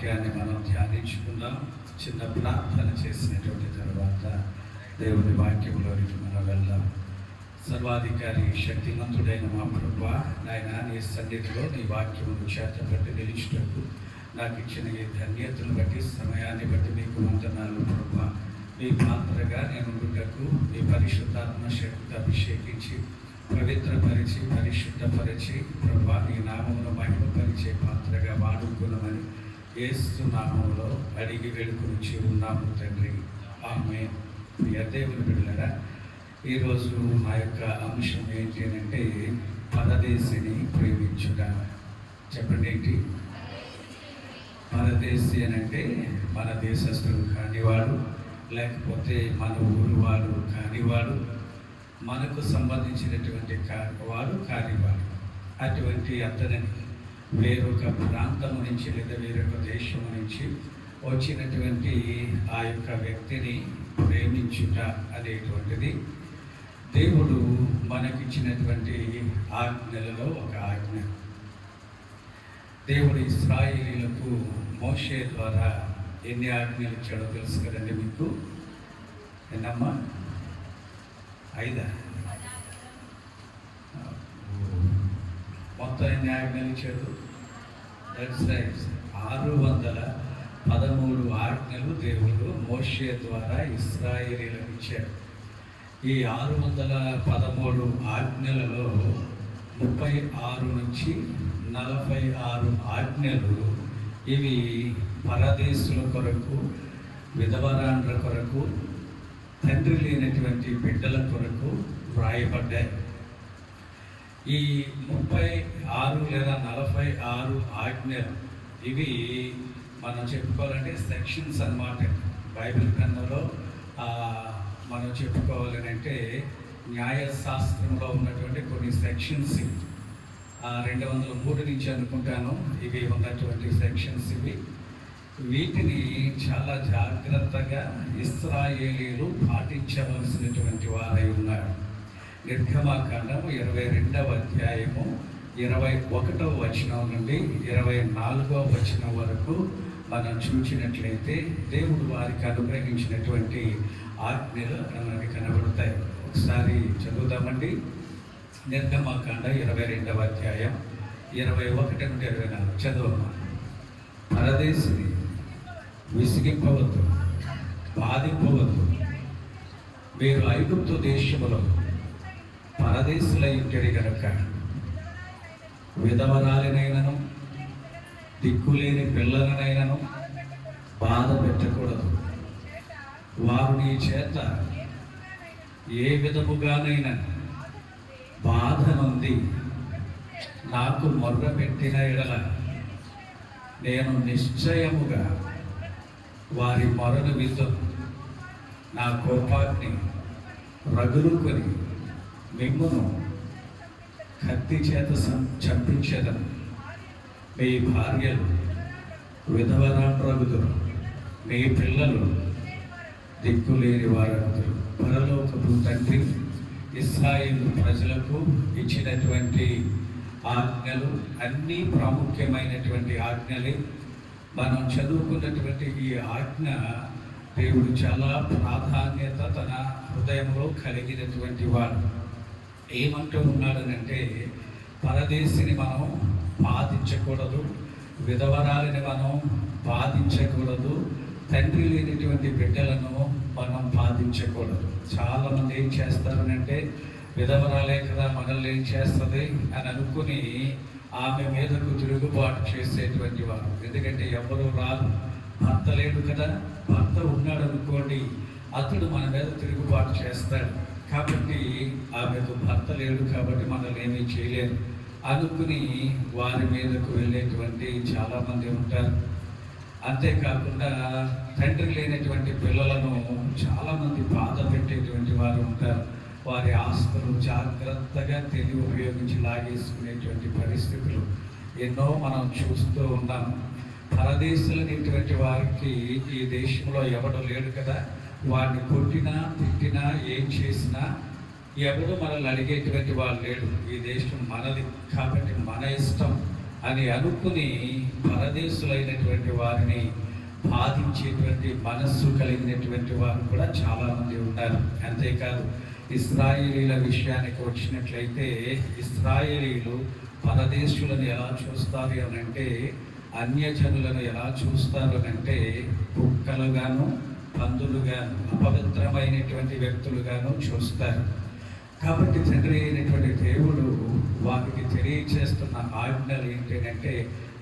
వాక్యాన్ని మనం ధ్యానించుకుందాం. చిన్న ప్రార్థన చేసినటువంటి తర్వాత దేవుని వాక్యంలోనికి మనం వెళ్దాం. సర్వాధికారి శక్తిమంతుడైన మా ప్రభువా, నాయన నీ సన్నిధిలో నీ వాక్యమును చేతపట్టి నిలిచుటకు నాకు ఇచ్చిన ఈ ధన్యతను బట్టి, సమయాన్ని బట్టి మీకు వందనాలు ప్రభువా. మీ పాత్రగా నేను ఉండుటకు మీ పరిశుద్ధాత్మ శక్తి అభిషేకించి పవిత్రపరిచి పరిశుద్ధపరిచి ప్రభువా నీ నామమును మహిమపరిచే పాత్రగా వాడుకున్నామని యేసు నామములో అడిగి వేడుకొనిచి ఉన్నాము తండ్రి. ఆమేన్. ప్రియ దేవుని బిడ్డలారా, ఈరోజు మా యొక్క అంశం ఏంటి అంటే పరదేశిని ప్రేమించుట. చెప్పండి ఏంటి? పరదేశి అని అంటే మన దేశస్తుడు కానివాడు, లేకపోతే మన ఊరు వాడు కానివాడు, మనకు సంబంధించినటువంటి వాడు కానివాడు. అటువంటి అతనిని వేరొక ప్రాంతము నుంచి లేదా వేరొక దేశము నుంచి వచ్చినటువంటి ఆ యొక్క వ్యక్తిని ప్రేమించుట అనేటువంటిది దేవుడు మనకిచ్చినటువంటి ఆజ్ఞలలో ఒక ఆజ్ఞ. దేవుడు ఇశ్రాయేలీయులకు మోషే ద్వారా ఎన్ని ఆజ్ఞలు ఇచ్చాడో తెలుసు కదండి మీకు. ఎన్నమ్మా? 5. మొత్తం ఎన్ని ఆజ్ఞలు ఇచ్చాడు? 613 ఆజ్ఞలు దేవుడు మోషే ద్వారా ఇశ్రాయేలీయులకు ఇచ్చాడు. ఈ 613 ఆజ్ఞలలో 36 నుంచి 46 ఆజ్ఞలు ఇవి పరదేశుల కొరకు, విధవరాండ్ర కొరకు, తండ్రి లేనటువంటి బిడ్డల కొరకు వ్రాయబడ్డాయి. ఈ 36 లేదా 46 ఆజ్ఞలు ఇవి మనం చెప్పుకోవాలంటే సెక్షన్స్ అన్నమాట. బైబిల్ గ్రంథంలో మనం చెప్పుకోవాలని అంటే న్యాయశాస్త్రంలో ఉన్నటువంటి కొన్ని సెక్షన్స్ 203 నుంచి అనుకుంటాను ఇవి ఉన్నటువంటి సెక్షన్స్. వీటిని చాలా జాగ్రత్తగా ఇశ్రాయేలీయులు పాటించవలసినటువంటి వారై ఉన్నారు. నిర్గమకాండం 22వ అధ్యాయము 21వ వచనం నుండి 24వ వచనం వరకు మనం చూసినట్లయితే దేవుడు వారికి అనుగ్రహించినటువంటి ఆజ్ఞలు మనకి కనబడతాయి. ఒకసారి చదువుదామండి. నిర్గమకాండ 22వ అధ్యాయం 21 నుండి 24 చదువు. పరదేశిని విసిగింపవద్దు, బాధింపవద్దు. మీరు ఐగుప్తు దేశములో పరదేశులై ఉంటేది కనుక విధవరాలినైనను దిక్కులేని పిల్లలనైనను బాధ పెట్టకూడదు. వారు నీ చేత ఏ విధముగానైనా బాధ నొంది నాకు మొర్ర పెట్టిన ఎడల నేను నిశ్చయముగా వారి మొరను విద్దును. నా కోపాగ్ని రగులుకొని మిమ్మును కత్తి చేత చంపించేదను. మీ భార్యలు విధవరాండ్రగుదురు, మీ పిల్లలు దిక్కులేని వారగుదురు. పరలోకపు తండ్రి ఇశ్రాయేలు ప్రజలకు ఇచ్చినటువంటి ఆజ్ఞలు అన్నీ ప్రాముఖ్యమైనటువంటి ఆజ్ఞలే. మనం చదువుకున్నటువంటి ఈ ఆజ్ఞ దేవుడు చాలా ప్రాధాన్యత తన హృదయంలో కలిగినటువంటి వాడు. ఏమంటూ ఉన్నాడనంటే పరదేశిని మనం బాధించకూడదు, విధవరాలని మనం బాధించకూడదు, తండ్రి లేనటువంటి బిడ్డలను మనం బాధించకూడదు. చాలామంది ఏం చేస్తారనంటే విధవరాలే కదా మనల్ని ఏం చేస్తుంది అని అనుకుని ఆమె మీదకు తిరుగుబాటు చేసేటువంటి వారు. ఎందుకంటే ఎవరు రాదు, భర్త లేడు కదా, భర్త ఉన్నాడు అనుకోండి, అతడు మన మీద తిరుగుబాటు చేస్తాడు. కాబట్టి ఆమెకు భర్త లేడు కాబట్టి మనల్ని ఏమీ చేయలేరు అనుకుని వారి మీదకు వెళ్ళేటువంటి చాలామంది ఉంటారు. అంతేకాకుండా తండ్రి లేనటువంటి పిల్లలను చాలామంది బాధ పెట్టేటువంటి వారు ఉంటారు. వారి ఆస్తులు జాగ్రత్తగా తెలివి ఉపయోగించి లాగేసుకునేటువంటి పరిస్థితులు ఎన్నో మనం చూస్తూ ఉన్నాం. పరదేశులనేటువంటి వారికి ఈ దేశంలో ఎవడు లేడు కదా, వాడిని కొట్టినా తిట్టినా ఏం చేసినా ఎవడు మనల్ని అడిగేటువంటి వాళ్ళు లేడు. ఈ దేశం మనది కాబట్టి మన ఇష్టం అని అనుకుని పరదేశులైనటువంటి వారిని బాధించేటువంటి మనస్సు కలిగినటువంటి వారు కూడా చాలామంది ఉన్నారు. అంతేకాదు ఇశ్రాయేలీల విషయానికి వచ్చినట్లయితే ఇశ్రాయేలీలు పరదేశులను ఎలా చూస్తారు అని అంటే, అన్యజనులను ఎలా చూస్తారు అని అంటే కుక్కలుగాను పందులుగాను అపవిత్రమైనటువంటి వ్యక్తులుగాను చూస్తారు. కాబట్టి తండ్రి అయినటువంటి దేవుడు వారికి తెలియచేస్తున్న ఆజ్ఞలు ఏంటంటే,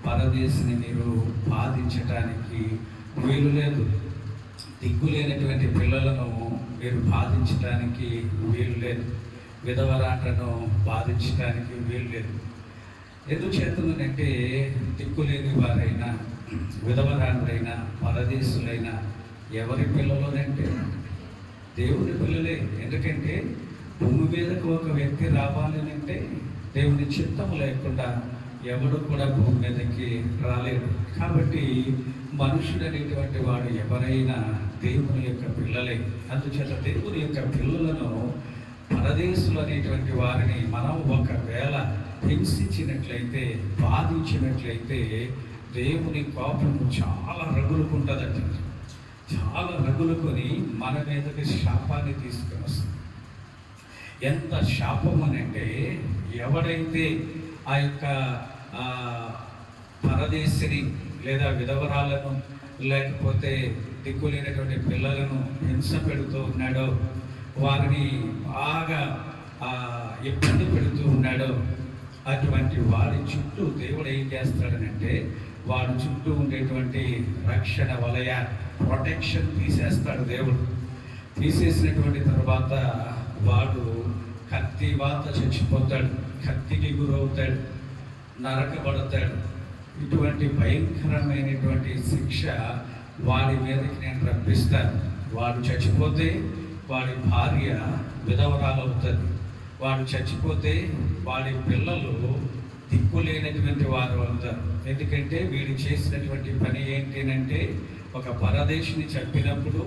పరదేశిని మీరు బాధించటానికి వీలు లేదు, దిక్కులేనటువంటి పిల్లలను మీరు బాధించడానికి వీలు లేదు, విధవరాటను బాధించడానికి వీలు లేదు. ఎందుచేతనంటే దిక్కులేని వారైనా విధవరాండ్రైనా పరదేశులైనా ఎవరి పిల్లలోనంటే దేవుని పిల్లలే. ఎందుకంటే భూమి మీదకు ఒక వ్యక్తి రావాలి అంటే దేవుని చిత్తం లేకుండా ఎవడు కూడా భూమి మీదకి రాలేడు. కాబట్టి మనుషుడు అనేటువంటి వాడు ఎవరైనా దేవుని యొక్క పిల్లలే. అందుచేత దేవుని యొక్క పిల్లలను పరదేశులు అనేటువంటి వారిని మనం ఒకవేళ హింసించినట్లయితే బాధించినట్లయితే దేవుని కోపము చాలా రగులుకుంటుందంట. చాలా రగులుకొని మన మీదకి శాపాన్ని తీసుకుని వస్తుంది. ఎంత శాపం అనంటే, ఎవడైతే ఆ యొక్క పరదేశిని లేదా విధవరాలను లేకపోతే దిక్కులేనటువంటి పిల్లలను హింస పెడుతూ ఉన్నాడో, వారిని బాగా ఇబ్బంది పెడుతూ ఉన్నాడో, అటువంటి వాడి చుట్టూ దేవుడు ఏం చేస్తాడనంటే, వాడి చుట్టూ ఉండేటువంటి రక్షణ వలయ ప్రొటెక్షన్ తీసేస్తాడు దేవుడు. తీసేసినటువంటి తర్వాత వాడు కత్తి వాత చచ్చిపోతాడు, కత్తికి గురవుతాడు, నరకబడతాడు. ఇటువంటి భయంకరమైనటువంటి శిక్ష వాడి మీదకి నేను రప్పిస్తాను. వాడు చచ్చిపోతే వాడి భార్య విధవరాలవుతుంది. వాడు చచ్చిపోతే వాడి పిల్లలు దిక్కులేనటువంటి వారు అవుతారు. ఎందుకంటే వీడు చేసినటువంటి పని ఏంటంటే, ఒక పరదేశిని చంపినప్పుడు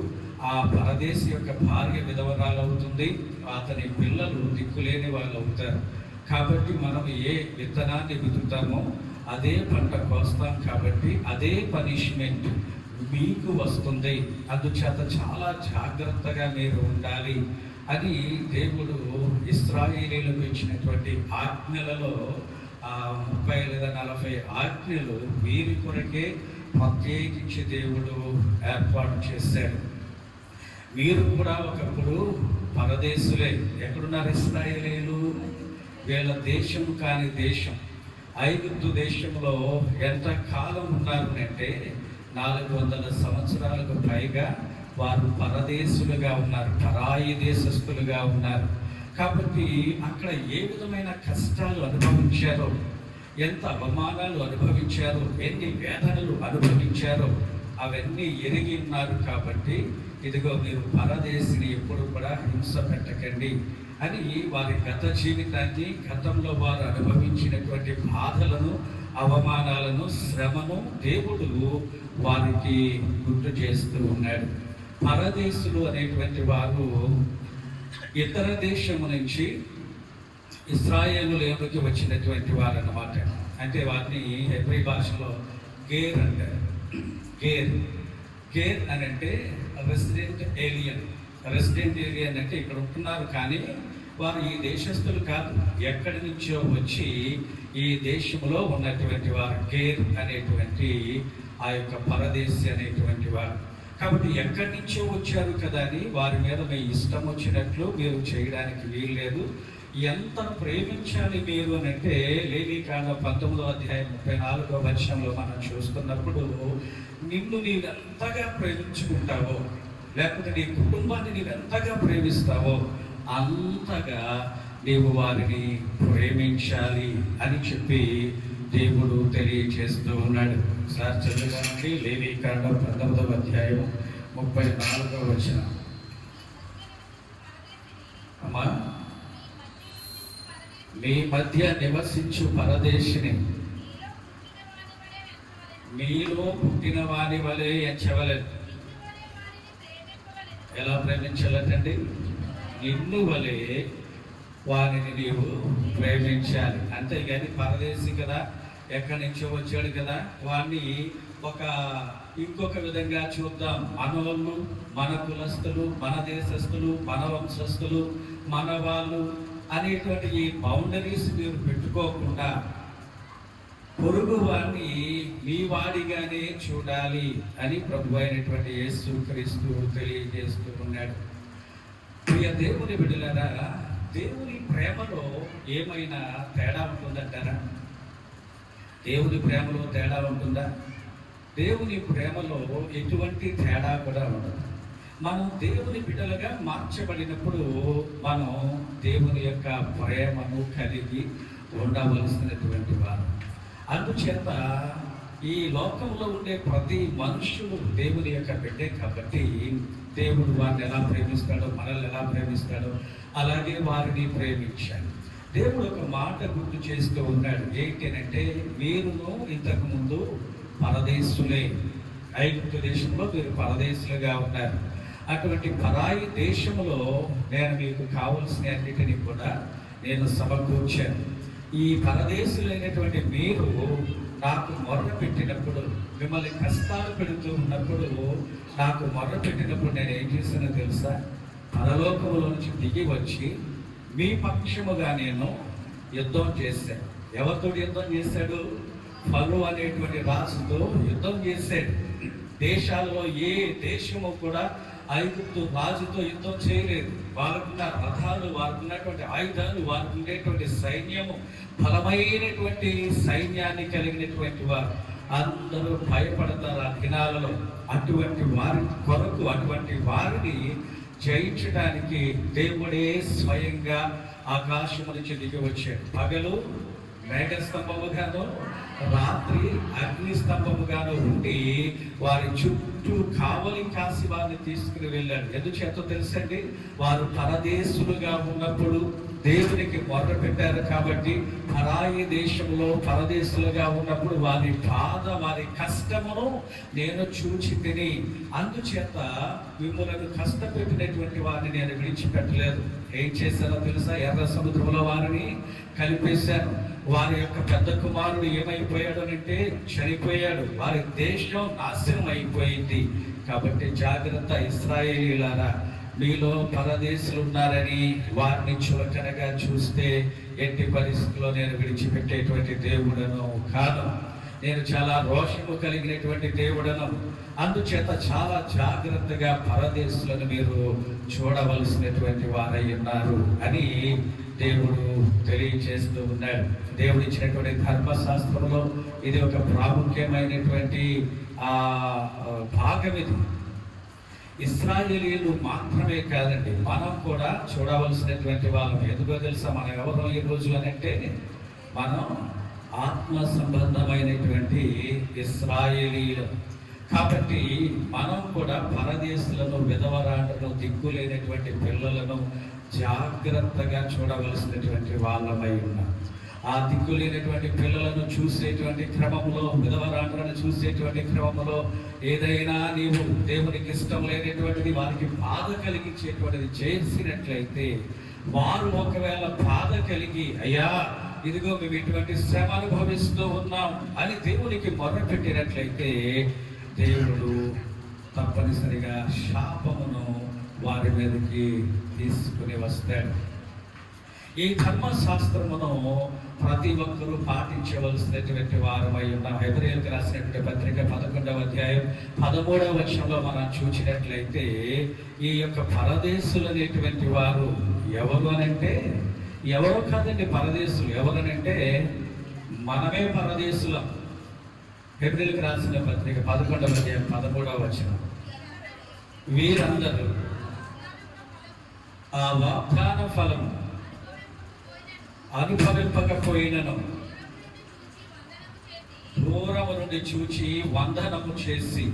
ఆ పరదేశి యొక్క భార్య విధవరాలవుతుంది, అతని పిల్లలు దిక్కులేని వాళ్ళు అవుతారు. కాబట్టి మనం ఏ విత్తనాన్ని విత్తుతామో అదే పంట కోస్తాం. కాబట్టి అదే పనిష్మెంట్ మీకు వస్తుంది. అందుచేత చాలా జాగ్రత్తగా మీరు ఉండాలి అని దేవుడు ఇశ్రాయేలీయులకు ఇచ్చినటువంటి ఆజ్ఞలలో 30 లేదా 40 ఆజ్ఞలు వీరి కొరకే ప్రత్యేకించి దేవుడు ఏర్పాటు చేశాడు. మీరు కూడా ఒకప్పుడు పరదేశులే. ఎక్కడున్నారు ఇశ్రాయేలీయులు? వీళ్ళ దేశం కాని దేశం ఐగుప్తు దేశంలో ఎంత కాలం ఉన్నారు అంటే 400 సంవత్సరాలకు పైగా వారు పరదేశులుగా ఉన్నారు, పరాయి దేశస్థులుగా ఉన్నారు. కాబట్టి అక్కడ ఏ విధమైన కష్టాలు అనుభవించారో, ఎంత అవమానాలు అనుభవించారో, ఎన్ని వేదనలు అనుభవించారో అవన్నీ ఎరిగి ఉన్నారు. కాబట్టి ఇదిగో మీరు పరదేశిని ఎప్పుడు కూడా హింస పెట్టకండి అని వారి గత జీవితాన్ని, గతంలో వారు అనుభవించినటువంటి బాధలను, అవమానాలను, శ్రమను దేవుడు వారికి గుర్తు చేస్తూ ఉన్నాడు. పరదేశులు అనేటువంటి వారు ఇతర దేశము నుంచి ఇశ్రాయేలులోకి వచ్చినటువంటి వారు అన్నమాట. అంటే వారిని హెబ్రీ భాషలో గేర్ అంటారు. గేర్ అని అంటే రెసిడెంట్ ఏలియన్. రెసిడెంట్ ఏలియన్ అంటే ఇక్కడ ఉంటున్నారు కానీ వారు ఈ దేశస్తులు కాదు, ఎక్కడి నుంచో వచ్చి ఈ దేశంలో ఉన్నటువంటి వారు గేర్ అనేటువంటి ఆ యొక్క పరదేశి అనేటువంటి వారు. కాబట్టి ఎక్కడి నుంచో వచ్చారు కదా అని వారి మీద మీ ఇష్టం వచ్చినట్లు మీరు చేయడానికి వీల్లేదు. ఎంత ప్రేమించాలి మీరు అని అంటే, లేవీకాండం 19వ అధ్యాయం 34వ వచనంలో మనం చూస్తున్నప్పుడు, నిన్ను నీవెంతగా ప్రేమించుకుంటావో, లేకపోతే నీ కుటుంబాన్ని నీవెంతగా ప్రేమిస్తావో అంతగా నీవు వారిని ప్రేమించాలి అని చెప్పి దేవుడు తెలియచేస్తూ ఉన్నాడు. సార్ చదువుకోండి, లేవీకాండం 19వ అధ్యాయం 34వ వచనం. అమ్మా, మీ మధ్య నివసించు పరదేశిని మీలో పుట్టిన వాని వలె ఎంచవలేదు. ఎలా ప్రేమించాలంటండి? నిన్ను వలె వారిని నీవు ప్రేమించాలి. అంతేగాని పరదేశి కదా, ఎక్కడి నుంచో వచ్చాడు కదా, వాడిని ఇంకొక విధంగా చూద్దాం. మనవాళ్ళు, మన కులస్తులు, మన దేశస్తులు, మన వంశస్థులు, మన వాళ్ళు అనేటువంటి ఈ బౌండరీస్ మీరు పెట్టుకోకుండా పొరుగు వాడిని మీ వాడిగానే చూడాలి అని ప్రభు అయినటువంటి యేసు క్రీస్తు తెలియజేస్తూ ఉన్నాడు. ప్రియ దేవుని బిడ్డలారా, దేవుని ప్రేమలో ఏమైనా తేడా ఉంటుందంటారా? దేవుని ప్రేమలో తేడా ఉంటుందా? దేవుని ప్రేమలో ఎటువంటి తేడా కూడా ఉండదు. మనం దేవుని బిడ్డలుగా మార్చబడినప్పుడు మనం దేవుని యొక్క ప్రేమను కలిగి ఉండవలసినటువంటి వారు. అందుచేత ఈ లోకంలో ఉండే ప్రతి మనుషులు దేవుని యొక్క బిడ్డే కాబట్టి దేవుడు వారిని ఎలా ప్రేమిస్తాడో, మనల్ని ఎలా ప్రేమిస్తాడో అలాగే వారిని ప్రేమించాడు. దేవుడు ఒక మాట గుర్తు చేస్తూ ఉన్నాడు. ఏంటంటే, మీరును ఇంతకుముందు పరదేశులే, ఐగుప్తు దేశంలో మీరు పరదేశులుగా ఉన్నారు. అటువంటి పరాయి దేశంలో నేను మీకు కావలసిన అన్నిటినీ కూడా నేను సమకూర్చాను. ఈ పరదేశులైనటువంటి మీరు నాకు మొర్ర పెట్టినప్పుడు, మిమ్మల్ని కష్టాలు పెడుతూ ఉన్నప్పుడు నాకు మొర్ర పెట్టినప్పుడు నేను ఏం చేశానో తెలుసా? పరలోకములో నుంచి దిగి వచ్చి మీ పక్షముగా నేను యుద్ధం చేశాను. ఎవరితో యుద్ధం చేశాడు? ఫరో అనేటువంటి రాజుతో యుద్ధం చేశాడు. దేశాలలో ఏ దేశము కూడా ఐగుప్తు రాజుతో యుద్ధం చేయలేదు. వారుకున్న రథాలు, వారుకున్నటువంటి ఆయుధాలు, వారికి ఉండేటువంటి సైన్యము, బలమైనటువంటి సైన్యాన్ని కలిగినటువంటి వారు అందరూ భయపడతారు ఆ దినాలలో. అటువంటి వారి కొరకు, అటువంటి వారిని జయించడానికి దేవుడే స్వయంగా ఆకాశము నుంచి దిగి వచ్చాడు. పగలు మేఘస్తంభముగాను, రాత్రి అగ్ని స్తంభముగాను ఉండి వారి చుట్టూ కావలి కాసి వారిని తీసుకుని వెళ్ళాడు. ఎందుచేతో తెలుసండి? వారు పరదేశులుగా ఉన్నప్పుడు దేవునికి మొర్ర పెట్టారు కాబట్టి, పరాయి దేశంలో పరదేశులుగా ఉన్నప్పుడు వారి బాధ, వారి కష్టమును నేను చూచి తిని, అందుచేత మిమ్మల్ని కష్టపెట్టినటువంటి వారిని నేను విడిచిపెట్టలేదు. ఏం చేశారో తెలుసా? ఎర్ర సముద్రంలో వారిని కలిపేశాను. వారి యొక్క పెద్ద కుమారుడు ఏమైపోయాడు అంటే చనిపోయాడు. వారి దేశం నాశనం అయిపోయింది. కాబట్టి జాగ్రత్త ఇశ్రాయేలీయులారా, మీలో పరదేశులు ఉన్నారని వారిని చులకనగా చూస్తే ఎట్టి పరిస్థితుల్లో నేను విడిచిపెట్టేటువంటి దేవుడను కాదు. నేను చాలా రోషము కలిగినటువంటి దేవుడను. అందుచేత చాలా జాగ్రత్తగా పరదేశులను మీరు చూడవలసినటువంటి వారై ఉన్నారు అని దేవుడు తెలియజేస్తూ ఉన్నాడు. దేవుడు ఇచ్చినటువంటి ధర్మశాస్త్రంలో ఇది ఒక ప్రాముఖ్యమైనటువంటి భాగం. ఇది ఇశ్రాయేలీయులు మాత్రమే కాదండి, మనం కూడా చూడవలసినటువంటి వాళ్ళం. ఎందుకో తెలుసా? మనం ఎవరో ఈ రోజులనంటే మనం ఆత్మ సంబంధమైనటువంటి ఇశ్రాయేలీయులు. కాబట్టి మనం కూడా పరదేశులను, విధవరాండ్రను, దిక్కులేనటువంటి పిల్లలను జాగ్రత్తగా చూడవలసినటువంటి వాళ్ళమై ఉన్నాం. ఆ దిక్కులేనటువంటి పిల్లలను చూసేటువంటి క్రమంలో, విధవరాండ్రను చూసేటువంటి క్రమంలో ఏదైనా నీవు దేవునికి ఇష్టం లేనటువంటిది, వారికి బాధ కలిగించేటువంటిది చేసినట్లయితే, వారు ఒకవేళ బాధ కలిగి, అయ్యా ఇదిగో మేము ఇటువంటి శ్రమ అనుభవిస్తూ ఉన్నాం అని దేవునికి మొర్ర పెట్టినట్లయితే, దేవుడు తప్పనిసరిగా శాపమును వారి మీదకి తీసుకుని వస్తాడు. ఈ ధర్మశాస్త్రమును ప్రతి ఒక్కరూ పాటించవలసినటువంటి వారమై ఉన్నాం. హెబ్రీయులకు రాసినటువంటి పత్రిక 11వ అధ్యాయం 13వ వచనంలో మనం చూసినట్లయితే, ఈ యొక్క పరదేశులు అనేటువంటి వారు ఎవరు అనంటే, ఎవరో కాదండి పరదేశులు. ఎవరనంటే మనమే పరదేశులం. హెబ్రీయులకు రాసిన పత్రిక 11వ అధ్యాయం 13వ వచనం, వీరందరూ ఆ వాగ్దాన ఫలము అనుభవింపకపోయినను దూరము నుండి చూచి వందనము చేసి,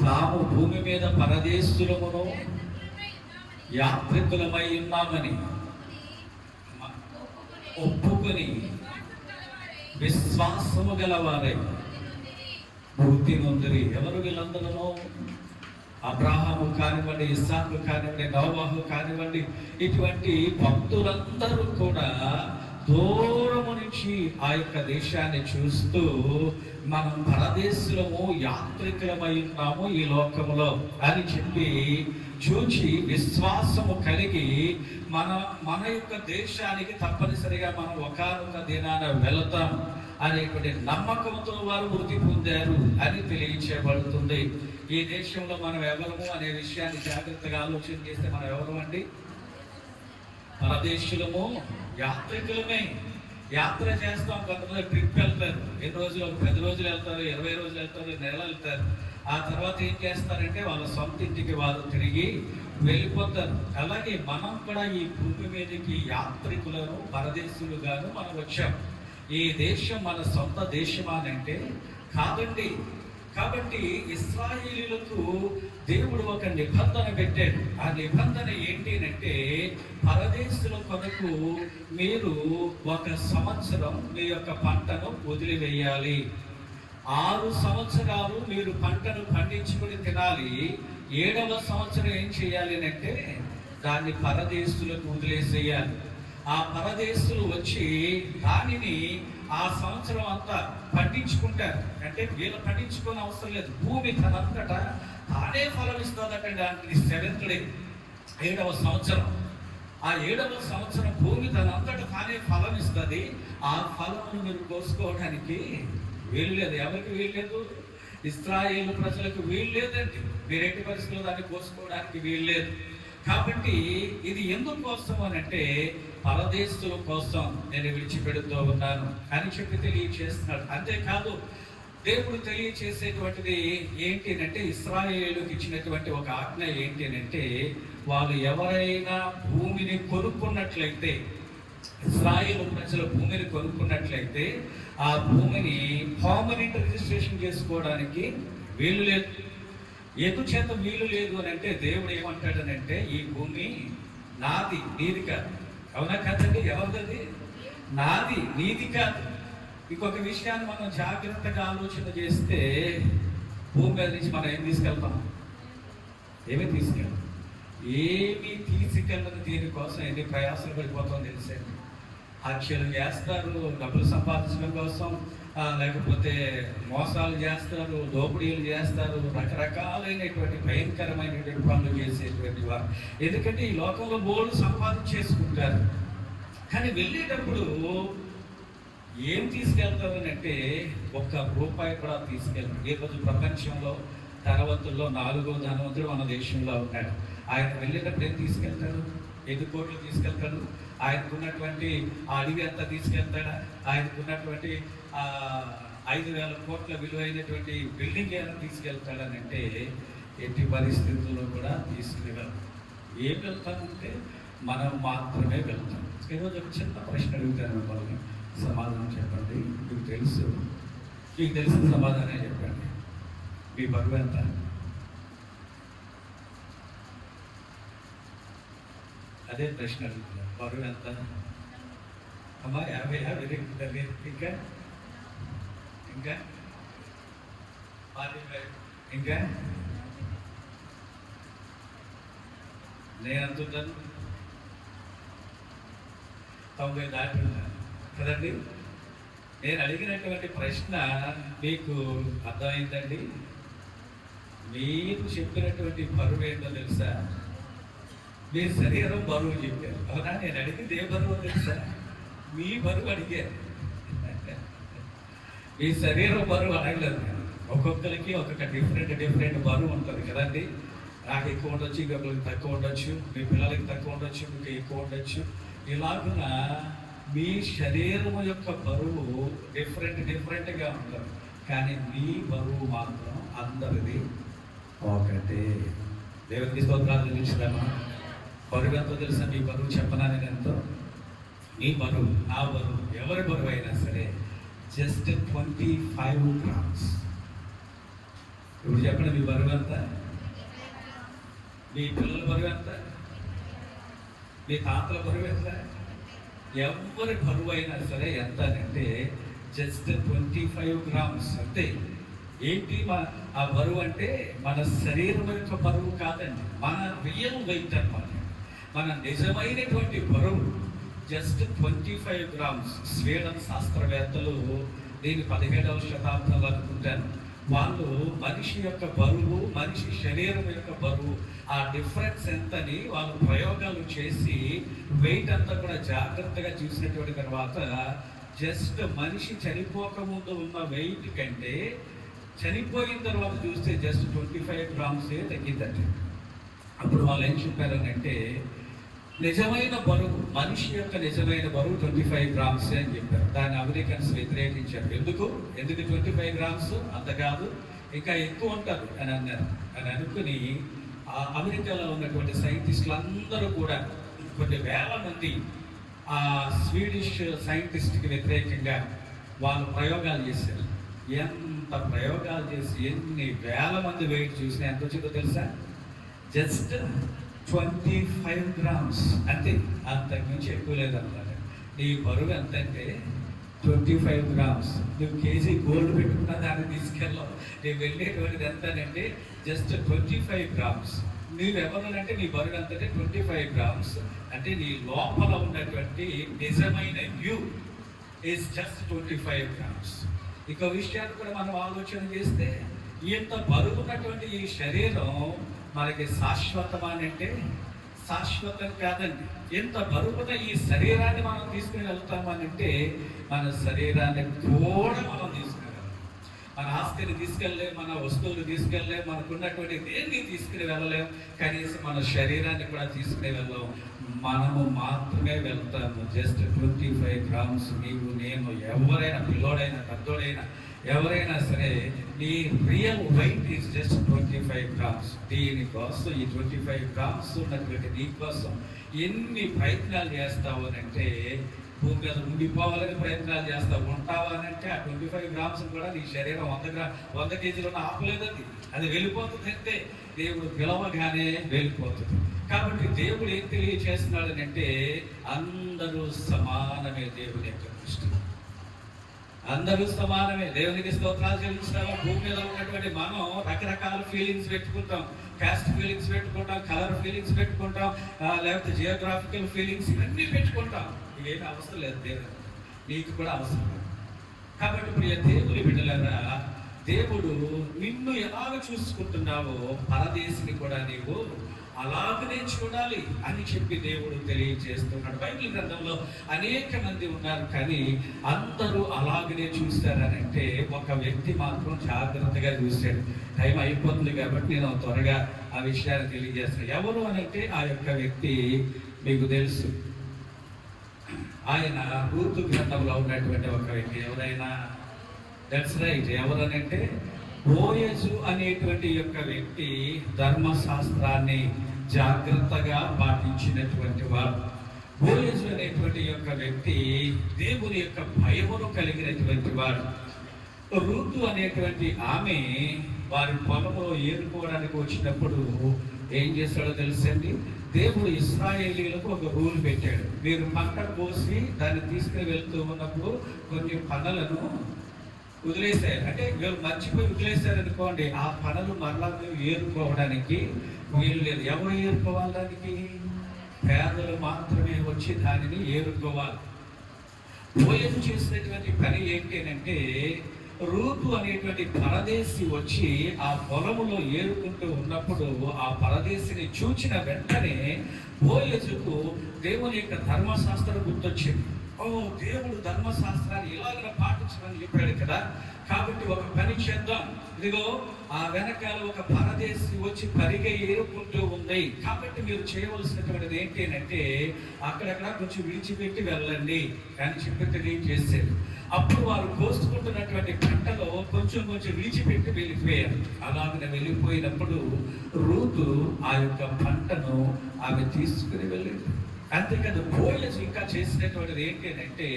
తాము భూమి మీద పరదేశులమును యాత్రికులమై ఉన్నామని ఒప్పుకొని విశ్వాసము గలవారై భక్తి నొందిరి. ఎవరు వీళ్ళందరూ? అబ్రాహాము కానివ్వండి, ఇస్సాకు కానివ్వండి, నోవాహు కానివ్వండి, ఇటువంటి భక్తులందరూ కూడా దూరము నుంచి ఆ యొక్క దేశాన్ని చూస్తూ మనం పరదేశులము, యాత్రికులమై ఉన్నాము ఈ లోకములో అని చెప్పి చూచి విశ్వాసము కలిగి మన యొక్క దేశానికి తప్పనిసరిగా మనం ఒకానొక దినాన వెళతాం అనేటువంటి నమ్మకంతో వారు మృతి పొందారు అని తెలియచేయబడుతుంది. ఈ దేశంలో మనం ఎవరము అనే విషయాన్ని జాగ్రత్తగా ఆలోచన చేస్తే మనం ఎవరు అండి? పరదేశులము, యాత్రికులమే. యాత్ర చేస్తాం, కొంతమంది ట్రిప్ వెళ్తారు. ఎన్ని రోజులు? 10 రోజులు వెళ్తారు, 20 రోజులు వెళ్తారు, నెల వెళ్తారు. ఆ తర్వాత ఏం చేస్తారంటే వాళ్ళ సొంత ఇంటికి వారు తిరిగి వెళ్ళిపోతారు. అలాగే మనం కూడా ఈ భూమి మీదకి యాత్రికులను, పరదేశులుగాను మనం వచ్చాం. ఈ దేశం మన సొంత దేశమా అంటే కాదండి. కాబట్టి ఇశ్రాయేలీయులకు దేవుడు ఒక నిబంధన పెట్టాడు. ఆ నిబంధన ఏంటి అంటే, పరదేశుల కొరకు మీరు 1 సంవత్సరం మీ యొక్క పంటను వదిలివేయాలి. 6 సంవత్సరాలు మీరు పంటను పండించుకుని తినాలి. 7వ సంవత్సరం ఏం చేయాలి అంటే దాన్ని పరదేశులకు వదిలేసేయాలి. ఆ పరదేశులు వచ్చి దానిని ఆ సంవత్సరం అంతా పండించుకుంటారు. అంటే వీళ్ళు పండించుకునే అవసరం లేదు, భూమి తనంతటా తానే ఫలం ఇస్తుందట. దానికి 7th డే, 7వ సంవత్సరం. ఆ 7వ సంవత్సరం భూమి తనంతటా తానే ఫలం ఇస్తుంది. ఆ ఫలమును మీరు కోసుకోవడానికి వీలు లేదు. ఎవరికి వీలు లేదు? ఇశ్రాయేలు ప్రజలకు వీలు లేదండి. మీరు ఎట్టి పరిస్థితుల్లో దాన్ని కోసుకోవడానికి వీలు లేదు. కాబట్టి ఇది ఎందుకు కోసం అని అంటే, పరదేశుల కోసం నేను విడిచిపెడుతూ ఉన్నాను అని చెప్పి తెలియచేస్తున్నాడు. అంతేకాదు, దేవుడు తెలియచేసేటువంటిది ఏంటి అంటే, ఇశ్రాయేలుకి ఇచ్చినటువంటి ఒక ఆజ్ఞ ఏంటి అంటే, వాళ్ళు ఎవరైనా భూమిని కొనుక్కున్నట్లయితే, ఇశ్రాయేలు ప్రజల భూమిని కొనుక్కున్నట్లయితే ఆ భూమిని పర్మనెంట్ రిజిస్ట్రేషన్ చేసుకోవడానికి వీలు లేదు. ఎందుచేత వీలు లేదు అని అంటే, దేవుడు ఏమంటాడనంటే, ఈ భూమి నాది, నీది కాదు. అవునా కాదండి? ఎవరిది? నాది, నీది కాదు. ఇంకొక విషయాన్ని మనం జాగ్రత్తగా ఆలోచన చేస్తే, భూమి మీద నుంచి మనం ఏం తీసుకెళ్తాం? ఏమీ తీసుకెళ్తాం. ఏమీ తీసుకెళ్ళదు. దీనికోసం ఎన్ని ప్రయాసాలు పడిపోతాం తెలిసేది. హత్యలు చేస్తారు డబ్బులు సంపాదించడం కోసం, లేకపోతే మోసాలు చేస్తారు, దోపిడీలు చేస్తారు, రకరకాలైనటువంటి భయంకరమైనటువంటి పనులు చేసేటువంటి వారు. ఎందుకంటే ఈ లోకంలో బోర్డు సంపాదించేసుకుంటారు. కానీ వెళ్ళేటప్పుడు ఏం తీసుకెళ్తారు అని అంటే, 1 రూపాయి కూడా తీసుకెళ్తారు. ఈరోజు ప్రపంచంలో ధనవంతుల్లో 4వ ధనవంతుడు మన దేశంలో ఉన్నాడు. ఆయన వెళ్ళేటప్పుడు ఏం తీసుకెళ్తాడు? 5 కోట్లు తీసుకెళ్తాడు. ఆయనకున్నటువంటి ఆ అడవి అంతా తీసుకెళ్తాడా? ఆయనకున్నటువంటి 5,000 కోట్ల విలువైనటువంటి బిల్డింగ్ ఏమైనా తీసుకెళ్తాడని అంటే ఎట్టి పరిస్థితుల్లో కూడా తీసుకెళ్ళగలం. ఏం వెళ్తామంటే మనం మాత్రమే వెళ్తాం. ఈరోజు ఒక చిన్న ప్రశ్న అడుగుతాను మిమ్మల్ని, సమాధానం చెప్పండి. మీకు తెలిసిన సమాధానం చెప్పండి. మీ బరువు ఎంత? అదే ప్రశ్న అడుగుతున్నారు. బరువు ఎంత అమ్మా? 50 ఇంకా 45 ఇంకా నేను అంటుంటాను 90 దాటి ఉన్నాను కదండి. నేను అడిగినటువంటి ప్రశ్న మీకు అర్థమైందండి? మీరు చెప్పినటువంటి బరువు ఏంటో తెలుసా? మీ శరీరం బరువు చెప్పారు. అవునా? నేను అడిగింది ఏ బరువు తెలుసా? మీ బరువు అడిగారు. మీ శరీరం బరువు అడగలేదు. ఒక్కొక్కరికి ఒక్కొక్క డిఫరెంట్ బరువు ఉంటుంది కదండి. నాకు ఎక్కువ ఉండొచ్చు, ఇంకొకరికి తక్కువ ఉండొచ్చు, మీ పిల్లలకి తక్కువ ఉండొచ్చు, మీకు ఎక్కువ ఉండొచ్చు. ఇలాగున మీ శరీరం యొక్క బరువు డిఫరెంట్గా ఉంటుంది. కానీ మీ బరువు మాత్రం అందరిది ఒకటే. దేవునికి స్తోత్రాలు తెలుసుదామా? బరువు ఎంతో తెలుసా? మీ బరువు చెప్పనా? నేను ఎంతో? మీ బరువు, నా బరువు, ఎవరి బరువు అయినా సరే జస్ట్ 25 గ్రామ్స్. ఇప్పుడు చెప్పండి, మీ బరువు ఎంత? మీ పిల్లల బరువు ఎంత? మీ తాతల బరువు ఎంత? ఎవరి బరువు అయినా సరే ఎంత అంటే జస్ట్ 25 గ్రామ్స్ అంతే. ఏంటి ఆ బరువు అంటే? మన శరీరం యొక్క బరువు కాదండి, మన రియల్ వెయిట్ అన్నమాట. మన నిజమైనటువంటి బరువు జస్ట్ 25 గ్రామ్స్. స్వీడన్ శాస్త్రవేత్తలు దీన్ని 17వ శతాబ్దంలో అనుకుంటాను, వాళ్ళు మనిషి యొక్క బరువు, మనిషి శరీరం యొక్క బరువు, ఆ డిఫరెన్స్ ఎంతని వాళ్ళు ప్రయోగాలు చేసి వెయిట్ అంతా కూడా జాగ్రత్తగా చూసినటువంటి తర్వాత జస్ట్ మనిషి చనిపోకముందు ఉన్న వెయిట్ కంటే చనిపోయిన తర్వాత చూస్తే జస్ట్ 25 గ్రామ్సే తగ్గిందంటే. అప్పుడు వాళ్ళు ఏం చెప్పారనంటే నిజమైన బరువు, మనిషి యొక్క నిజమైన బరువు 25 గ్రామ్స్ అని చెప్పారు. దాన్ని అమెరికన్స్ వ్యతిరేకించారు. ఎందుకు 25 గ్రామ్స్, అంత కాదు ఇంకా ఎక్కువ ఉంటారు అని అన్నారు. అని అనుకుని ఆ అమెరికాలో ఉన్నటువంటి సైంటిస్టులు అందరూ కూడా కొన్ని వేల మంది ఆ స్వీడిష్ సైంటిస్ట్కి వ్యతిరేకంగా వాళ్ళు ప్రయోగాలు చేశారు. ఎంత ప్రయోగాలు చేసి ఎన్ని వేల మంది వెయిట్ చూసినా ఎంత వచ్చిందో తెలుసా? జస్ట్ 25 గ్రామ్స్ అంతే, అంతకుమించి ఎక్కువ లేదన్నమాట. నీ బరువు ఎంత అంటే 25 గ్రామ్స్. నువ్వు కేజీ గోల్డ్ పెట్టుకున్నా దాన్ని తీసుకెళ్ళావు. నువ్వు వెళ్ళేటువంటిది ఎంతనంటే జస్ట్ 25 గ్రామ్స్. నువ్వెవరంటే నీ బరువు ఎంతంటే 25 గ్రామ్స్. అంటే నీ లోపల ఉన్నటువంటి నిజమైన యూ ఈజ్ జస్ట్ 25 గ్రామ్స్. ఇక విషయాన్ని కూడా మనం ఆలోచన చేస్తే ఇంత బరువు ఉన్నటువంటి ఈ శరీరం మనకి శాశ్వతమానంటే శాశ్వతం కాదండి. ఎంత బరువున ఈ శరీరాన్ని మనం తీసుకుని వెళ్తామనంటే మన శరీరాన్ని కూడా మనం తీసుకురాలి. మన ఆస్తిని తీసుకెళ్ళలేం, మన వస్తువులు తీసుకెళ్ళలేం, మనకున్నటువంటి దేన్ని తీసుకుని వెళ్ళలేం, కనీసం మన శరీరాన్ని కూడా తీసుకుని వెళ్ళాం. మనము మాత్రమే వెళ్తాము. Just 25 grams. నీవు, నేను, ఎవరైనా, పిల్లోడైనా పెద్దోడైనా ఎవరైనా సరే నీ real weight is just 25 grams. దీనికోసం ఈ 25 గ్రామ్స్ ఉన్నటువంటి నీకోసం ఎన్ని ప్రయత్నాలు చేస్తావు అని అంటే, భూమి మీద ఉండిపోవాలని ప్రయత్నాలు చేస్తావు. ఉంటావా అని అంటే ఆ 25 గ్రామ్స్ కూడా నీ శరీరం 100 కేజీలను ఆపలేదు. అది వెళ్ళిపోతుంది. అంటే దేవుడు పిలవగానే వెళ్ళిపోతుంది. కాబట్టి దేవుడు ఏం తెలియచేస్తున్నాడు అంటే అందరూ సమానమే. దేవుని యొక్క దృష్టి అందరూ సమానమే. దేవునికి స్తోత్రాలు చెల్లిస్తాము. భూమి మీద ఉన్నటువంటి మనం రకరకాల ఫీలింగ్స్ పెట్టుకుంటాం. కాస్ట్ ఫీలింగ్స్ పెట్టుకుంటాం, కలర్ ఫీలింగ్స్ పెట్టుకుంటాం, లేకపోతే జియోగ్రాఫికల్ ఫీలింగ్స్ ఇవన్నీ పెట్టుకుంటాం. ఇవేమీ అవసరం లేదు. దేవుడు నీకు కూడా అవసరం లేదు. కాబట్టి ప్రియ దేవుని బిడ్డలారా, దేవుడు నిన్ను ఎలాగ చూసుకుంటున్నావో పరదేశిని కూడా నీవు అలాగనే చూడాలి అని చెప్పి దేవుడు తెలియజేస్తున్నాడు. బైబిల్ గ్రంథంలో అనేక మంది ఉన్నారు, కానీ అందరూ అలాగనే చూస్తారనంటే ఒక వ్యక్తి మాత్రం జాగ్రత్తగా చూశాడు. టైం అయిపోతుంది కాబట్టి నేను త్వరగా ఆ విషయాన్ని తెలియజేస్తాను. ఎవరు అనంటే ఆ యొక్క వ్యక్తి మీకు తెలుసు. ఆయన రూతు గ్రంథంలో ఉన్నటువంటి ఒక వ్యక్తి. ఎవరైనా దట్స్ రైట్. ఎవరనంటే బోయజు అనేటువంటి యొక్క వ్యక్తి ధర్మశాస్త్రాన్ని జాగ్రత్తగా పాటించినటువంటి వాడు. బోయజు అనేటువంటి యొక్క వ్యక్తి దేవుని యొక్క భయమును కలిగినటువంటి వాడు. రూతు అనేటువంటి ఆమె వారి పొలంలో ఏరుకోవడానికి వచ్చినప్పుడు ఏం చేస్తాడో తెలుసండి? దేవుడు ఇశ్రాయేలీలకు ఒక రూల్ పెట్టాడు. మీరు పంట కోసి దాన్ని తీసుకుని వెళ్తూ ఉన్నప్పుడు కొన్ని పనులను వదిలేశారు. అంటే వీళ్ళు మర్చిపోయి వదిలేశారు అనుకోండి, ఆ పనులు మరలా ఏరుకోవడానికి వీలు లేదు. ఎవరు ఏరుకోవాలి? దానికి పేదలు మాత్రమే వచ్చి దానిని ఏరుకోవాలి. బోయజు చేసినటువంటి పని ఏంటి అంటే, రూతు అనేటువంటి పరదేశి వచ్చి ఆ పొలములో ఏరుకుంటూ ఉన్నప్పుడు ఆ పరదేశిని చూచిన వెంటనే బోయజుకు దేవుని యొక్క ధర్మశాస్త్రం గుర్తొచ్చింది. ఓ, దేవుడు ధర్మశాస్త్రాన్ని ఇలాగ పాటించమని చెప్పాడు కదా, కాబట్టి ఒక పని చేద్దాం. ఇదిగో ఆ వెనకాల ఒక పరదేశి వచ్చి పరిగె ఏరుకుంటూ ఉంది, కాబట్టి మీరు చేయవలసినటువంటిది ఏంటి అంటే అక్కడక్కడ కొంచెం విడిచిపెట్టి వెళ్ళండి అని చెప్పి తెలియజేశారు. అప్పుడు వారు కోసుకుంటున్నటువంటి పంటలో కొంచెం విడిచిపెట్టి వెళ్ళిపోయారు. అలాగనే వెళ్ళిపోయినప్పుడు రూతు ఆ యొక్క పంటను ఆమె తీసుకుని వెళ్ళింది. అంతేకాదు, బోయజు ఇంకా చేసినటువంటిది ఏంటి అంటే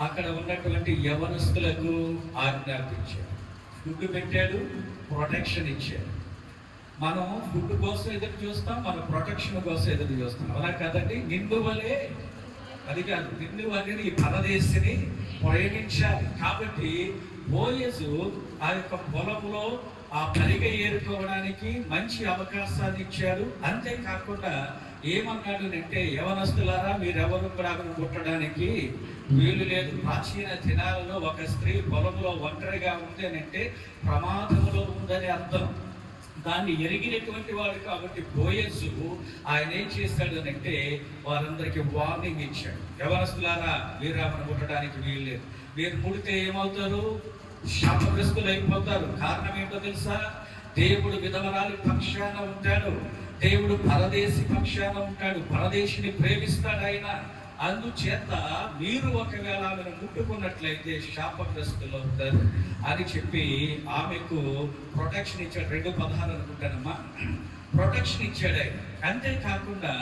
అక్కడ ఉన్నటువంటి యవనస్తులకు ఆజ్ఞాపించాడు, ఫుడ్ పెట్టాడు, ప్రొటెక్షన్ ఇచ్చాడు. మనం ఫుడ్ కోసం ఎదురు చూస్తాం, మన ప్రొటెక్షన్ కోసం ఎదురు చూస్తాం. అలా కదండి, నిండు వలే అది కాదు, నిండు వలే ఈ పరదేశిని ప్రయోగించాలి. కాబట్టి బోయజు ఆ యొక్క పొలంలో ఆ పరిగె ఏరుకోవడానికి మంచి అవకాశాన్ని ఇచ్చాడు. అంతేకాకుండా ఏమన్నాడు అంటే, యవనస్తులారా మీరెవరు కూడా పుట్టడానికి వీలు లేదు. ప్రాచీన దినాలలో ఒక స్త్రీ పొలంలో ఒంటరిగా ఉంది అని అంటే ప్రమాదంలో ఉందని అర్థం. దాన్ని ఎరిగినటువంటి వాడు కాబట్టి బోయజు ఆయన ఏం చేస్తాడు అని అంటే వారందరికీ వార్నింగ్ ఇచ్చాడు. యవనస్తులారా వీరామను పుట్టడానికి వీలు లేదు. మీరు పుడితే ఏమవుతారు? శాపగ్రస్తులు అయిపోతారు. కారణం ఏంటో తెలుసా? దేవుడు విధవరాలి పక్షాన ఉంటాడు, దేవుడు పరదేశి పక్షాన ఉంటాడు, పరదేశిని ప్రేమిస్తాడు ఆయన. అందుచేత మీరు ఒకవేళ ఆమెను ముట్టుకున్నట్లయితే శాపగ్రస్తులు అవుతారు అని చెప్పి ఆమెకు ప్రొటెక్షన్ ఇచ్చాడు. 2:16 అనుకుంటానమ్మా, ప్రొటెక్షన్ ఇచ్చాడు ఆయన. అంతేకాకుండా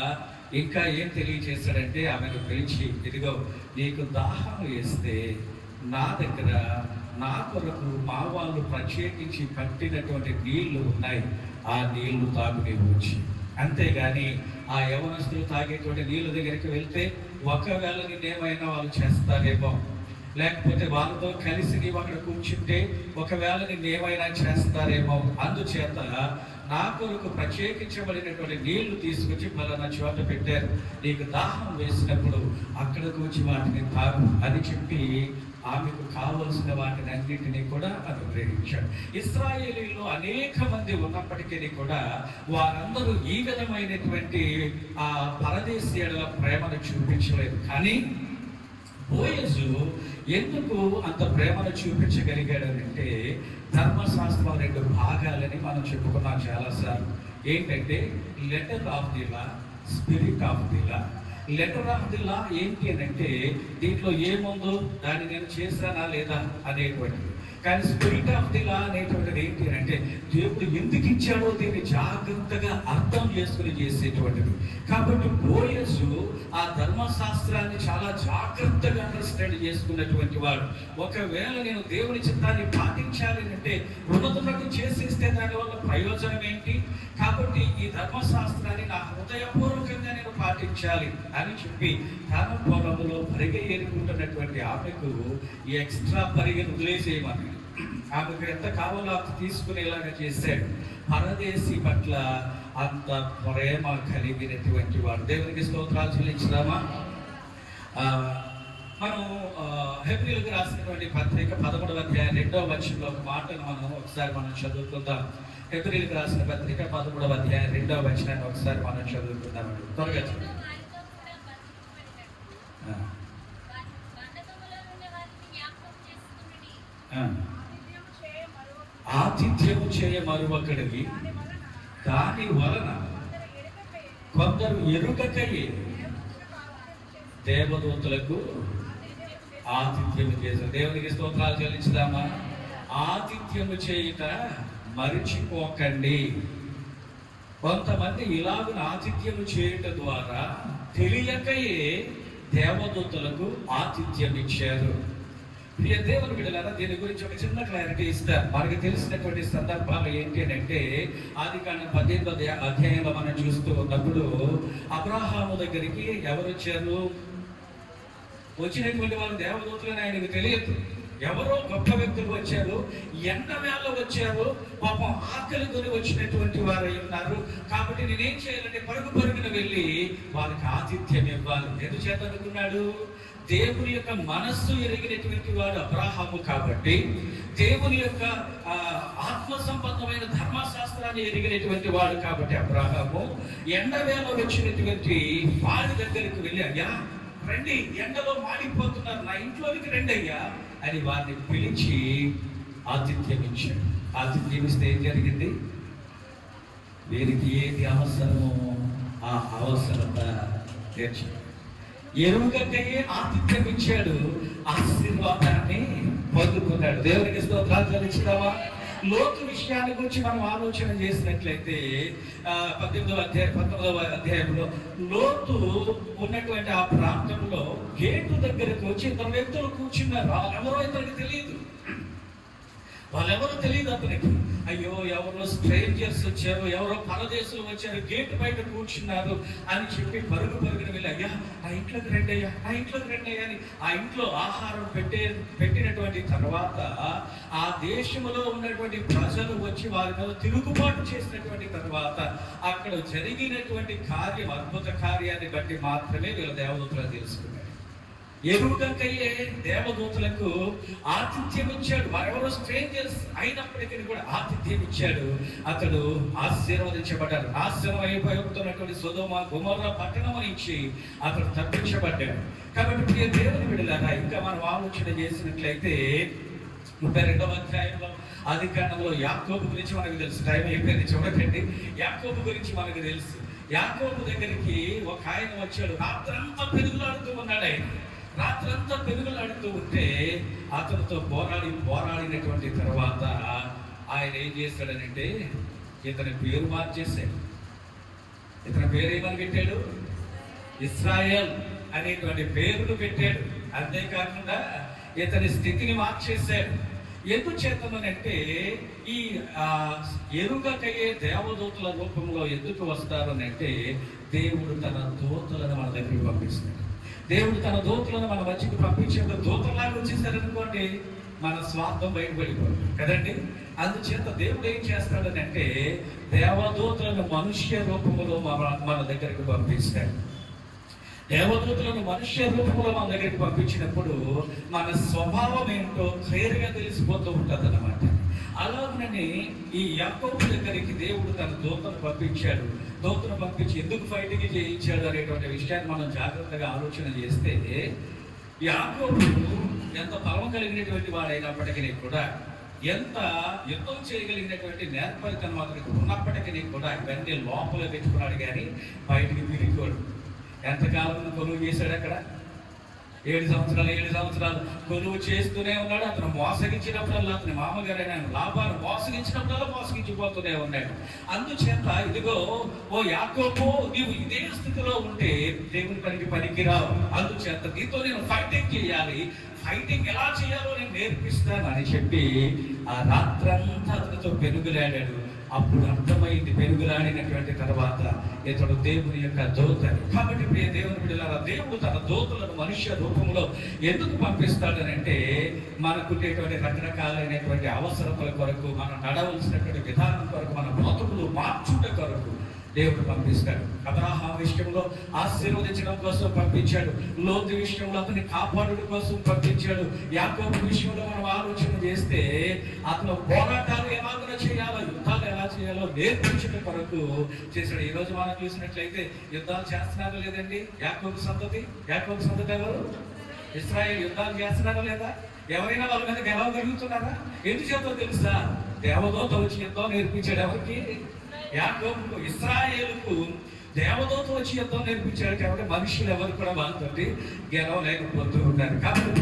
ఇంకా ఏం తెలియజేశాడంటే ఆమెను పిలిచి, ఇదిగో నీకు దాహం వేస్తే నా దగ్గర నా కొరకు మా వాళ్ళు ప్రత్యేకించి కట్టినటువంటి నీళ్లు ఉన్నాయి, ఆ నీళ్లు తాగు నీవు వచ్చి. అంతేగాని ఆ యవనస్తులు తాగేటువంటి నీళ్ళ దగ్గరికి వెళ్తే ఒకవేళ నిన్నేమైనా వాళ్ళు చేస్తారేమో, లేకపోతే వాళ్ళతో కలిసి నీవు అక్కడ కూర్చుంటే ఒకవేళ నిన్నేమైనా చేస్తారేమో. అందుచేత నా కొరకు ప్రత్యేకించబడినటువంటి నీళ్లు తీసుకొచ్చి పలానా చోట పెట్టారు, నీకు దాహం వేసినప్పుడు అక్కడికి వచ్చి వాటిని తాగు అని చెప్పి ఆమెకు కావలసిన వాటిని అన్నింటినీ కూడా అనుగ్రహించాడు. ఇశ్రాయేలీలో అనేక మంది ఉన్నప్పటికీ కూడా వారందరూ ఈ విధమైనటువంటి ఆ పరదేశీయుల ప్రేమను చూపించలేదు. కానీ బోయజు ఎందుకు అంత ప్రేమను చూపించగలిగాడు అంటే ధర్మశాస్త్రం 2 భాగాలని మనం చెప్పుకున్నాం చాలాసార్లు. ఏంటంటే letter of the law, spirit of the law. Letter of the law ఏంటి అని అంటే దీంట్లో ఏముందో దాన్ని నేను చేశానా లేదా అనేటువంటిది. కానీ స్పిరిట్ ఆఫ్ ది లా అనేటువంటిది ఏంటి అంటే దేవుడు ఎందుకు ఇచ్చాడో దీన్ని జాగ్రత్తగా అర్థం చేసుకుని చేసేటువంటిది. కాబట్టి బోయజు ఆ ధర్మశాస్త్రాన్ని చాలా జాగ్రత్తగా అండర్స్టాండ్ చేసుకున్నటువంటి వాడు. ఒకవేళ నేను దేవుని చిత్తాన్ని పాటించాలి అంటే ఉన్నతున్నట్టు చేసేస్తే దానివల్ల ప్రయోజనం ఏంటి? కాబట్టి ఈ ధర్మశాస్త్రాన్ని నా హృదయపూర్వకంగా నేను పాటించాలి అని చెప్పి తన పొలంలో పరిగె ఏరుకుంటున్నటువంటి ఆమెకు ఈ ఎక్స్ట్రా పరిగెను వదిలేసేయమని ఆమెకు ఎంత కావాలో అంత తీసుకునేలాగా చేశాడు. పరదేశీ పట్ల అంత ప్రేమ కలిగినటువంటి వాడు. దేవునికి స్తోత్రాలు చెల్లించుదామా? మనం హెబ్రీయులకు రాసినటువంటి పత్రిక 11వ అధ్యాయం 2వ వచనంలో ఒక మాటను ఒకసారి మనం చదువుకుందాం. హెబ్రీయులకు రాసిన పత్రిక 11వ అధ్యాయం 2వ వచనాన్ని ఒకసారి మనం చదువుకుందాం. త్వరగా చదువు. ఆతిథ్యము చేయ మరువకడివి, దాని వలన కొందరు ఎరుకకయే దేవదూతలకు ఆతిథ్యము చేశారు. దేవునికి స్తోత్రాలు చెల్లించుదామా? ఆతిథ్యము చేయుట మరిచిపోకండి. కొంతమంది ఇలాగున ఆతిథ్యము చేయుట ద్వారా తెలియకయే దేవదూతలకు ఆతిథ్యం ఇచ్చారు. ప్రియ దేవుని బిడ్డలారా, దీని గురించి ఒక చిన్న క్లారిటీ ఇస్తారు. మనకి తెలిసినటువంటి సందర్భాలు ఏంటి అంటే ఆదికాండం 18వ అధ్యాయంలో మనం చూస్తూ ఉన్నప్పుడు అబ్రహాము దగ్గరికి ఎవరు వచ్చారు? వచ్చినటువంటి వాళ్ళు దేవదూతలని ఆయనకు తెలియదు. ఎవరో గొప్ప వ్యక్తులు వచ్చారు, ఎండవేళ వచ్చారు, పాపం ఆకలి కొని వచ్చినటువంటి వారు ఉన్నారు. కాబట్టి నేనేం చేయాలంటే పరుగున వెళ్ళి వాళ్ళకి ఆతిథ్యం ఇవ్వాలి. ఎందుచేత అనుకున్నాడు? దేవుని యొక్క మనస్సు ఎరిగినటువంటి వాడు అబ్రహాము కాబట్టి, దేవుని యొక్క ఆత్మ సంబంధమైన ధర్మశాస్త్రాన్ని ఎరిగినటువంటి వాడు కాబట్టి అబ్రహాము ఎండవేళ వచ్చినటువంటి వారి దగ్గరికి వెళ్ళి, అయ్యా రండి, ఎండలో మాడిపోతున్నారు, నా ఇంట్లోనికి రండి అయ్యా అని వారిని పిలిచి ఆతిథ్యం ఇచ్చాడు. ఆతిథ్యం ఇస్తే ఏం జరిగింది? వీరికి ఏది అవసరమో ఆ అవసరత తీర్చాడు. ఎరువుకయ్యే ఆతిథ్యం ఇచ్చాడు, ఆశీర్వాదాన్ని పొందుకున్నాడు. దేవునికి స్తోత్రాలు చెల్లించుదామా? లోతు విషయాన్ని గురించి మనం ఆలోచన చేసినట్లయితే 19వ అధ్యాయంలో లోతు ఉన్నటువంటి ఆ ప్రాంతంలో గేటు దగ్గరకు వచ్చి 2 వ్యక్తులు కూర్చున్నారు. వాళ్ళెవరో ఇతనికి తెలియదు, అతనికి. అయ్యో ఎవరో స్ట్రేంజర్స్ వచ్చారు, ఎవరో పరదేశులు వచ్చారు, గేట్ బయట కూర్చున్నారు అని చెప్పి పరుగున వెళ్ళి, అయ్యా ఆ ఇంట్లోకి రండి అయ్యా, ఆ ఇంట్లోకి రండి అయ్యా అని ఆ ఇంట్లో ఆహారం పెట్టినటువంటి తర్వాత ఆ దేశంలో ఉన్నటువంటి ప్రజలు వచ్చి వారి మీద తిరుగుబాటు చేసినటువంటి తర్వాత అక్కడ జరిగినటువంటి కార్యం, అద్భుత కార్యాన్ని బట్టి మాత్రమే వీళ్ళ దేవదూతలు తెలుసుకున్నారు. ఎరుగకయ్యే దేవదూతలకు ఆతిథ్యం ఇచ్చాడు. వారెవరో స్ట్రేంజర్స్ అయినప్పటికీ కూడా ఆతిథ్యం ఇచ్చాడు. అతడు ఆశీర్వదించబడ్డాడు. నాశనం అయిపోతున్నటువంటి సొదొమ గొమొర్రా పట్టణం నుంచి అతడు తప్పించబడ్డాడు. కాబట్టి ప్రియ దేవుని బిడ్డలారా, ఇంకా మనం ఆలోచన చేసినట్లయితే 32వ అధ్యాయంలో ఆదికాండంలో యాకోబు గురించి మనకు తెలుసు. టైం అయిపోయింది చూడకండి. యాకోబు గురించి మనకు తెలుసు. యాకోబు దగ్గరికి ఒక ఆయన వచ్చాడు. రాత్రంతా పెరుగులాడుతూ ఉన్నాడు. రాత్రంతా పెరుగులాడుతూ ఉంటే అతనితో పోరాడినటువంటి తర్వాత ఆయన ఏం చేస్తాడనంటే ఇతని పేరు మార్చేశాడు. ఇతని పేరు ఏమని పెట్టాడు? ఇశ్రాయేల్ అనేటువంటి పేరును పెట్టాడు. అంతేకాకుండా ఇతని స్థితిని మార్చేశాడు. ఎందుకు చేతనంటే ఈ ఎరుగకయ్యే దేవదూతల రూపంలో ఎందుకు వస్తారు అంటే దేవుడు తన దూతలను మన దగ్గరికి పంపిస్తాడు. దేవుడు తన దూతలను మన మధ్యకి పంపించేప్పుడు దూతలాగా వచ్చేసారనుకోండి, మన స్వార్థం బయటపడిపోతుంది కదండి. అందుచేత దేవుడు ఏం చేస్తాడని అంటే దేవదూతలను మనుష్య రూపంలో మన దగ్గరికి పంపిస్తాడు. దేవదూతలను మనుష్య రూపంలో మన దగ్గరికి పంపించినప్పుడు మన స్వభావం ఏంటో క్లియర్గా తెలిసిపోతూ ఉంటుంది అన్నమాట. అలాగనే ఈ యాకోబు దగ్గరికి దేవుడు తన దూతను పంపించాడు. దూతను పంపించి ఎందుకు ఫైటింగ్ చేయించాడు అనేటువంటి విషయాన్ని మనం జాగ్రత్తగా ఆలోచన చేస్తే, యాకోబు ఎంత బలం కలిగినటువంటి వాడైనప్పటికీ కూడా, ఎంత యుద్ధం చేయగలిగినటువంటి నేర్పరితనం అతనికి ఉన్నప్పటికీ కూడా ఇవన్నీ లోపల పెట్టుకున్నాడు కానీ బయటికి తిరిగిపోడు. ఎంతకాలం కొలువు చేశాడు అక్కడ? 7 సంవత్సరాలు కొలువు చేస్తూనే ఉన్నాడు. అతను మోసగించినప్పుడల్లా, అతని మామగారైన లాభాన్ని మోసగించినప్పుడల్లా మోసగించిపోతూనే ఉన్నాడు. అందుచేత ఇదిగో ఓ యాకోబు, నీవు ఇదే స్థితిలో ఉంటే దేవుని పనికి పనికిరావు. అందుచేత నీతో నేను ఫైటింగ్ చేయాలి, ఫైటింగ్ ఎలా చేయాలో నేను నేర్పిస్తాను అని చెప్పి ఆ రాత్రంతా అతనితో పెనుగులాడాడు. అప్పుడు అర్థమైంది పెనుగులాడినటువంటి తర్వాత ఇతడు దేవుని యొక్క దూతని. కాబట్టి ప్రియ దేవుని బిడ్డలారా, దేవుడు తన దూతలను మనుష్య రూపంలో ఎందుకు పంపిస్తాడనంటే మనకుండేటువంటి రకరకాలైనటువంటి అవసరతల కొరకు, మనం నడవలసినటువంటి విధానం కొరకు, మన బ్రతుకులు మార్చుట కొరకు దేవుడు పంపిస్తాడు. అబ్రహాము విషయంలో ఆశీర్వదించడం కోసం పంపించాడు. లోతు విషయంలో అతన్ని కాపాడుట కోసం పంపించాడు. యాకోబు విషయంలో మనం ఆలోచన చేస్తే అతను పోరాటాలు ఎలాగో చేయాలో, యుద్ధాలు ఎలా చేయాలో నేర్పించడం కొరకు చేశాడు. ఈ రోజు మనం చూసినట్లయితే యుద్ధాలు చేస్తున్నారో లేదండి? యాకోబు సంతతి ఎవరు? ఇశ్రాయేల్ యుద్ధాలు చేస్తున్నారా లేదా? ఎవరైనా వాళ్ళ మీద గెలవగలుగుతున్నారా? ఎందుచేతో తెలుసా? దేవదూత వచ్చి యుద్ధం నేర్పించాడు. ఎవరికి? యాకోబుకు, ఇశ్రాయేలుకు దేవదూత వచ్చి యుద్ధం నేర్పించాడు. కాబట్టి మనుషులు ఎవరు కూడా వాళ్ళతో గెలవలేకపోతూ ఉన్నారు. కాబట్టి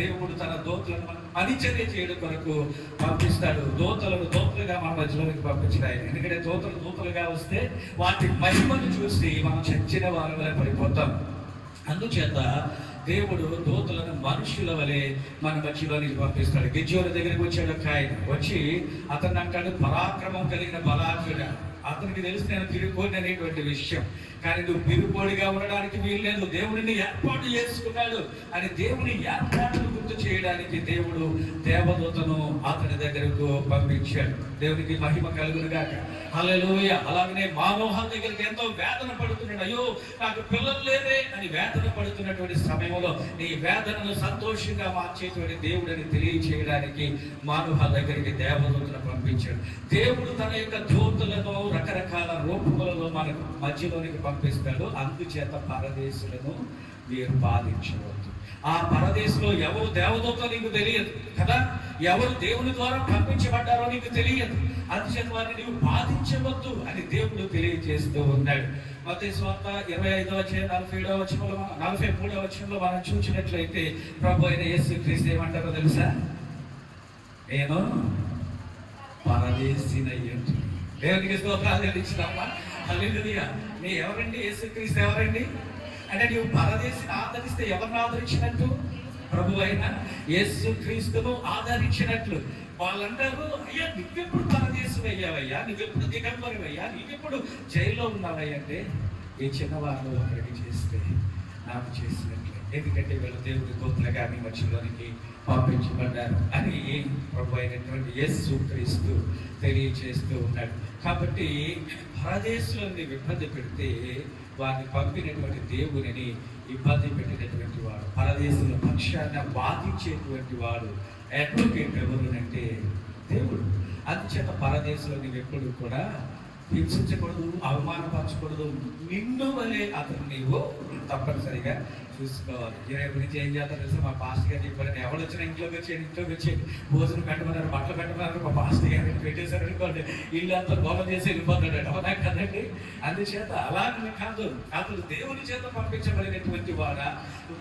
దేవుడు తన దూతలను మనం పరిచర్య చేయడం కొరకు పంపిస్తాడు. దూతలుగా మన మధ్యలోకి పంపించాడు. ఎందుకంటే దూతలుగా వస్తే వాటి మహిమను చూసి మనం చచ్చిన వారి పడిపోతాం. అందుచేత దేవుడు దూతలను మనుషుల వలె మన మధ్యలోనికి పంపిస్తాడు. గిద్యోను దగ్గరికి వచ్చాడు ఒక ఆయన. వచ్చి అతను అంటాడు, పరాక్రమం కలిగిన బలాఢ్యుడా. అతనికి తెలిసి నేను తిరుగుకోని అనేటువంటి విషయం. కానీ నువ్వు పిరుపోడిగా ఉండడానికి వీల్లేదు, దేవుడిని ఏర్పాటు చేసుకున్నాడు అని దేవుని ఏర్పాటును గుర్తు చేయడానికి దేవుడు దేవదూతను అతని దగ్గరకు పంపించాడు. దేవునికి మహిమ కలుగునుగాక. హల్లెలూయా. అలాగనే మానోహం దగ్గరికి ఎంతో వేదన పడుతున్నాడు. అయ్యో నాకు పిల్లలు లేదే అని వేదన పడుతున్నటువంటి సమయంలో నీ వేదనను సంతోషంగా మార్చేటువంటి దేవుడిని తెలియచేయడానికి మానోహ దగ్గరికి దేవదూతను పంపించాడు. దేవుడు తన యొక్క దూతలను రకరకాల రూపములలో మనకు మధ్యలోనికి పంపిస్తాడు. అందుచేత పరదేశులను మీరు బాధించవద్దు. ఆ పరదేశంలో ఎవరు దేవదూత నీకు తెలియదు కదా, ఎవరు దేవుని ద్వారా పంపించబడ్డారో నీకు తెలియదు. అందుచేత వారిని నీవు బాధించవద్దు అని దేవుడు తెలియజేస్తూ ఉన్నాడు. మత్తయి సువార్త 25వ అధ్యాయం 43వ వచనంలో మనం చూసినట్లయితే ప్రభు అయిన యేసుక్రీస్తు ఏమంటారో తెలుసా? నేను పరదేశినయ్యండి. దేవునికి స్తోత్రాలు చెల్లించుదామా? హల్లెలూయా. నీ ఎవరండి? యేసుక్రీస్తు ఎవరండి అంటే నీవు పరదేశిని ఆదరిస్తే ఎవరిని ఆదరించినట్టు? ప్రభు అయిన యేసుక్రీస్తును ఆదరించినట్లు. వాళ్ళంటారు, అయ్యా నువ్వెప్పుడు పరదేశం అయ్యావయ్యా, నువ్వెప్పుడు దిగంబరవయ్యా, నీవెప్పుడు జైల్లో ఉన్నావయ్యా అంటే ఈ చిన్నవారిలో ఒకరికి చేస్తే నాకు చేసినట్లే, ఎందుకంటే వీళ్ళ దేవుడి గోత్రగా మీ మధ్యలోనికి పంపించబడ్డారు అని ప్రభు అయినటువంటి యేసు క్రీస్తు తెలియచేస్తూ ఉన్నాడు. కాబట్టి పరదేశంలోని ఇబ్బంది పెడితే వారిని పంపినటువంటి దేవునిని ఇబ్బంది పెట్టినటువంటి వాడు, పరదేశంలో పక్షాన వాదించేటువంటి వాడు అడ్వకేట్ ఎవరునంటే దేవుడు. అందుచేత పరదేశంలో నీవు ఎప్పుడు కూడా హింసించకూడదు, అవమానపరచకూడదు. నిన్ను వలే అతను నీవు తప్పనిసరిగా చూసుకోవాలి. రేపు నుంచి ఏం చేస్తారు తెలుసు, మా పాస్టర్ గారు చెప్పారు, ఎవరు వచ్చినా ఇంట్లోకి వచ్చి భోజనం పెట్టమన్నారు, బట్టలు పెట్టమన్నారు, మా పాస్టర్ గారు పెట్టేశారు అనుకోండి, ఇల్లు అంతా గోల చేసి వెళ్ళిపోతాడు. అవునా కదండి? అందుచేత అలాగే కాదు, అతడు దేవుని చేత పంపించబడినటువంటి వాడా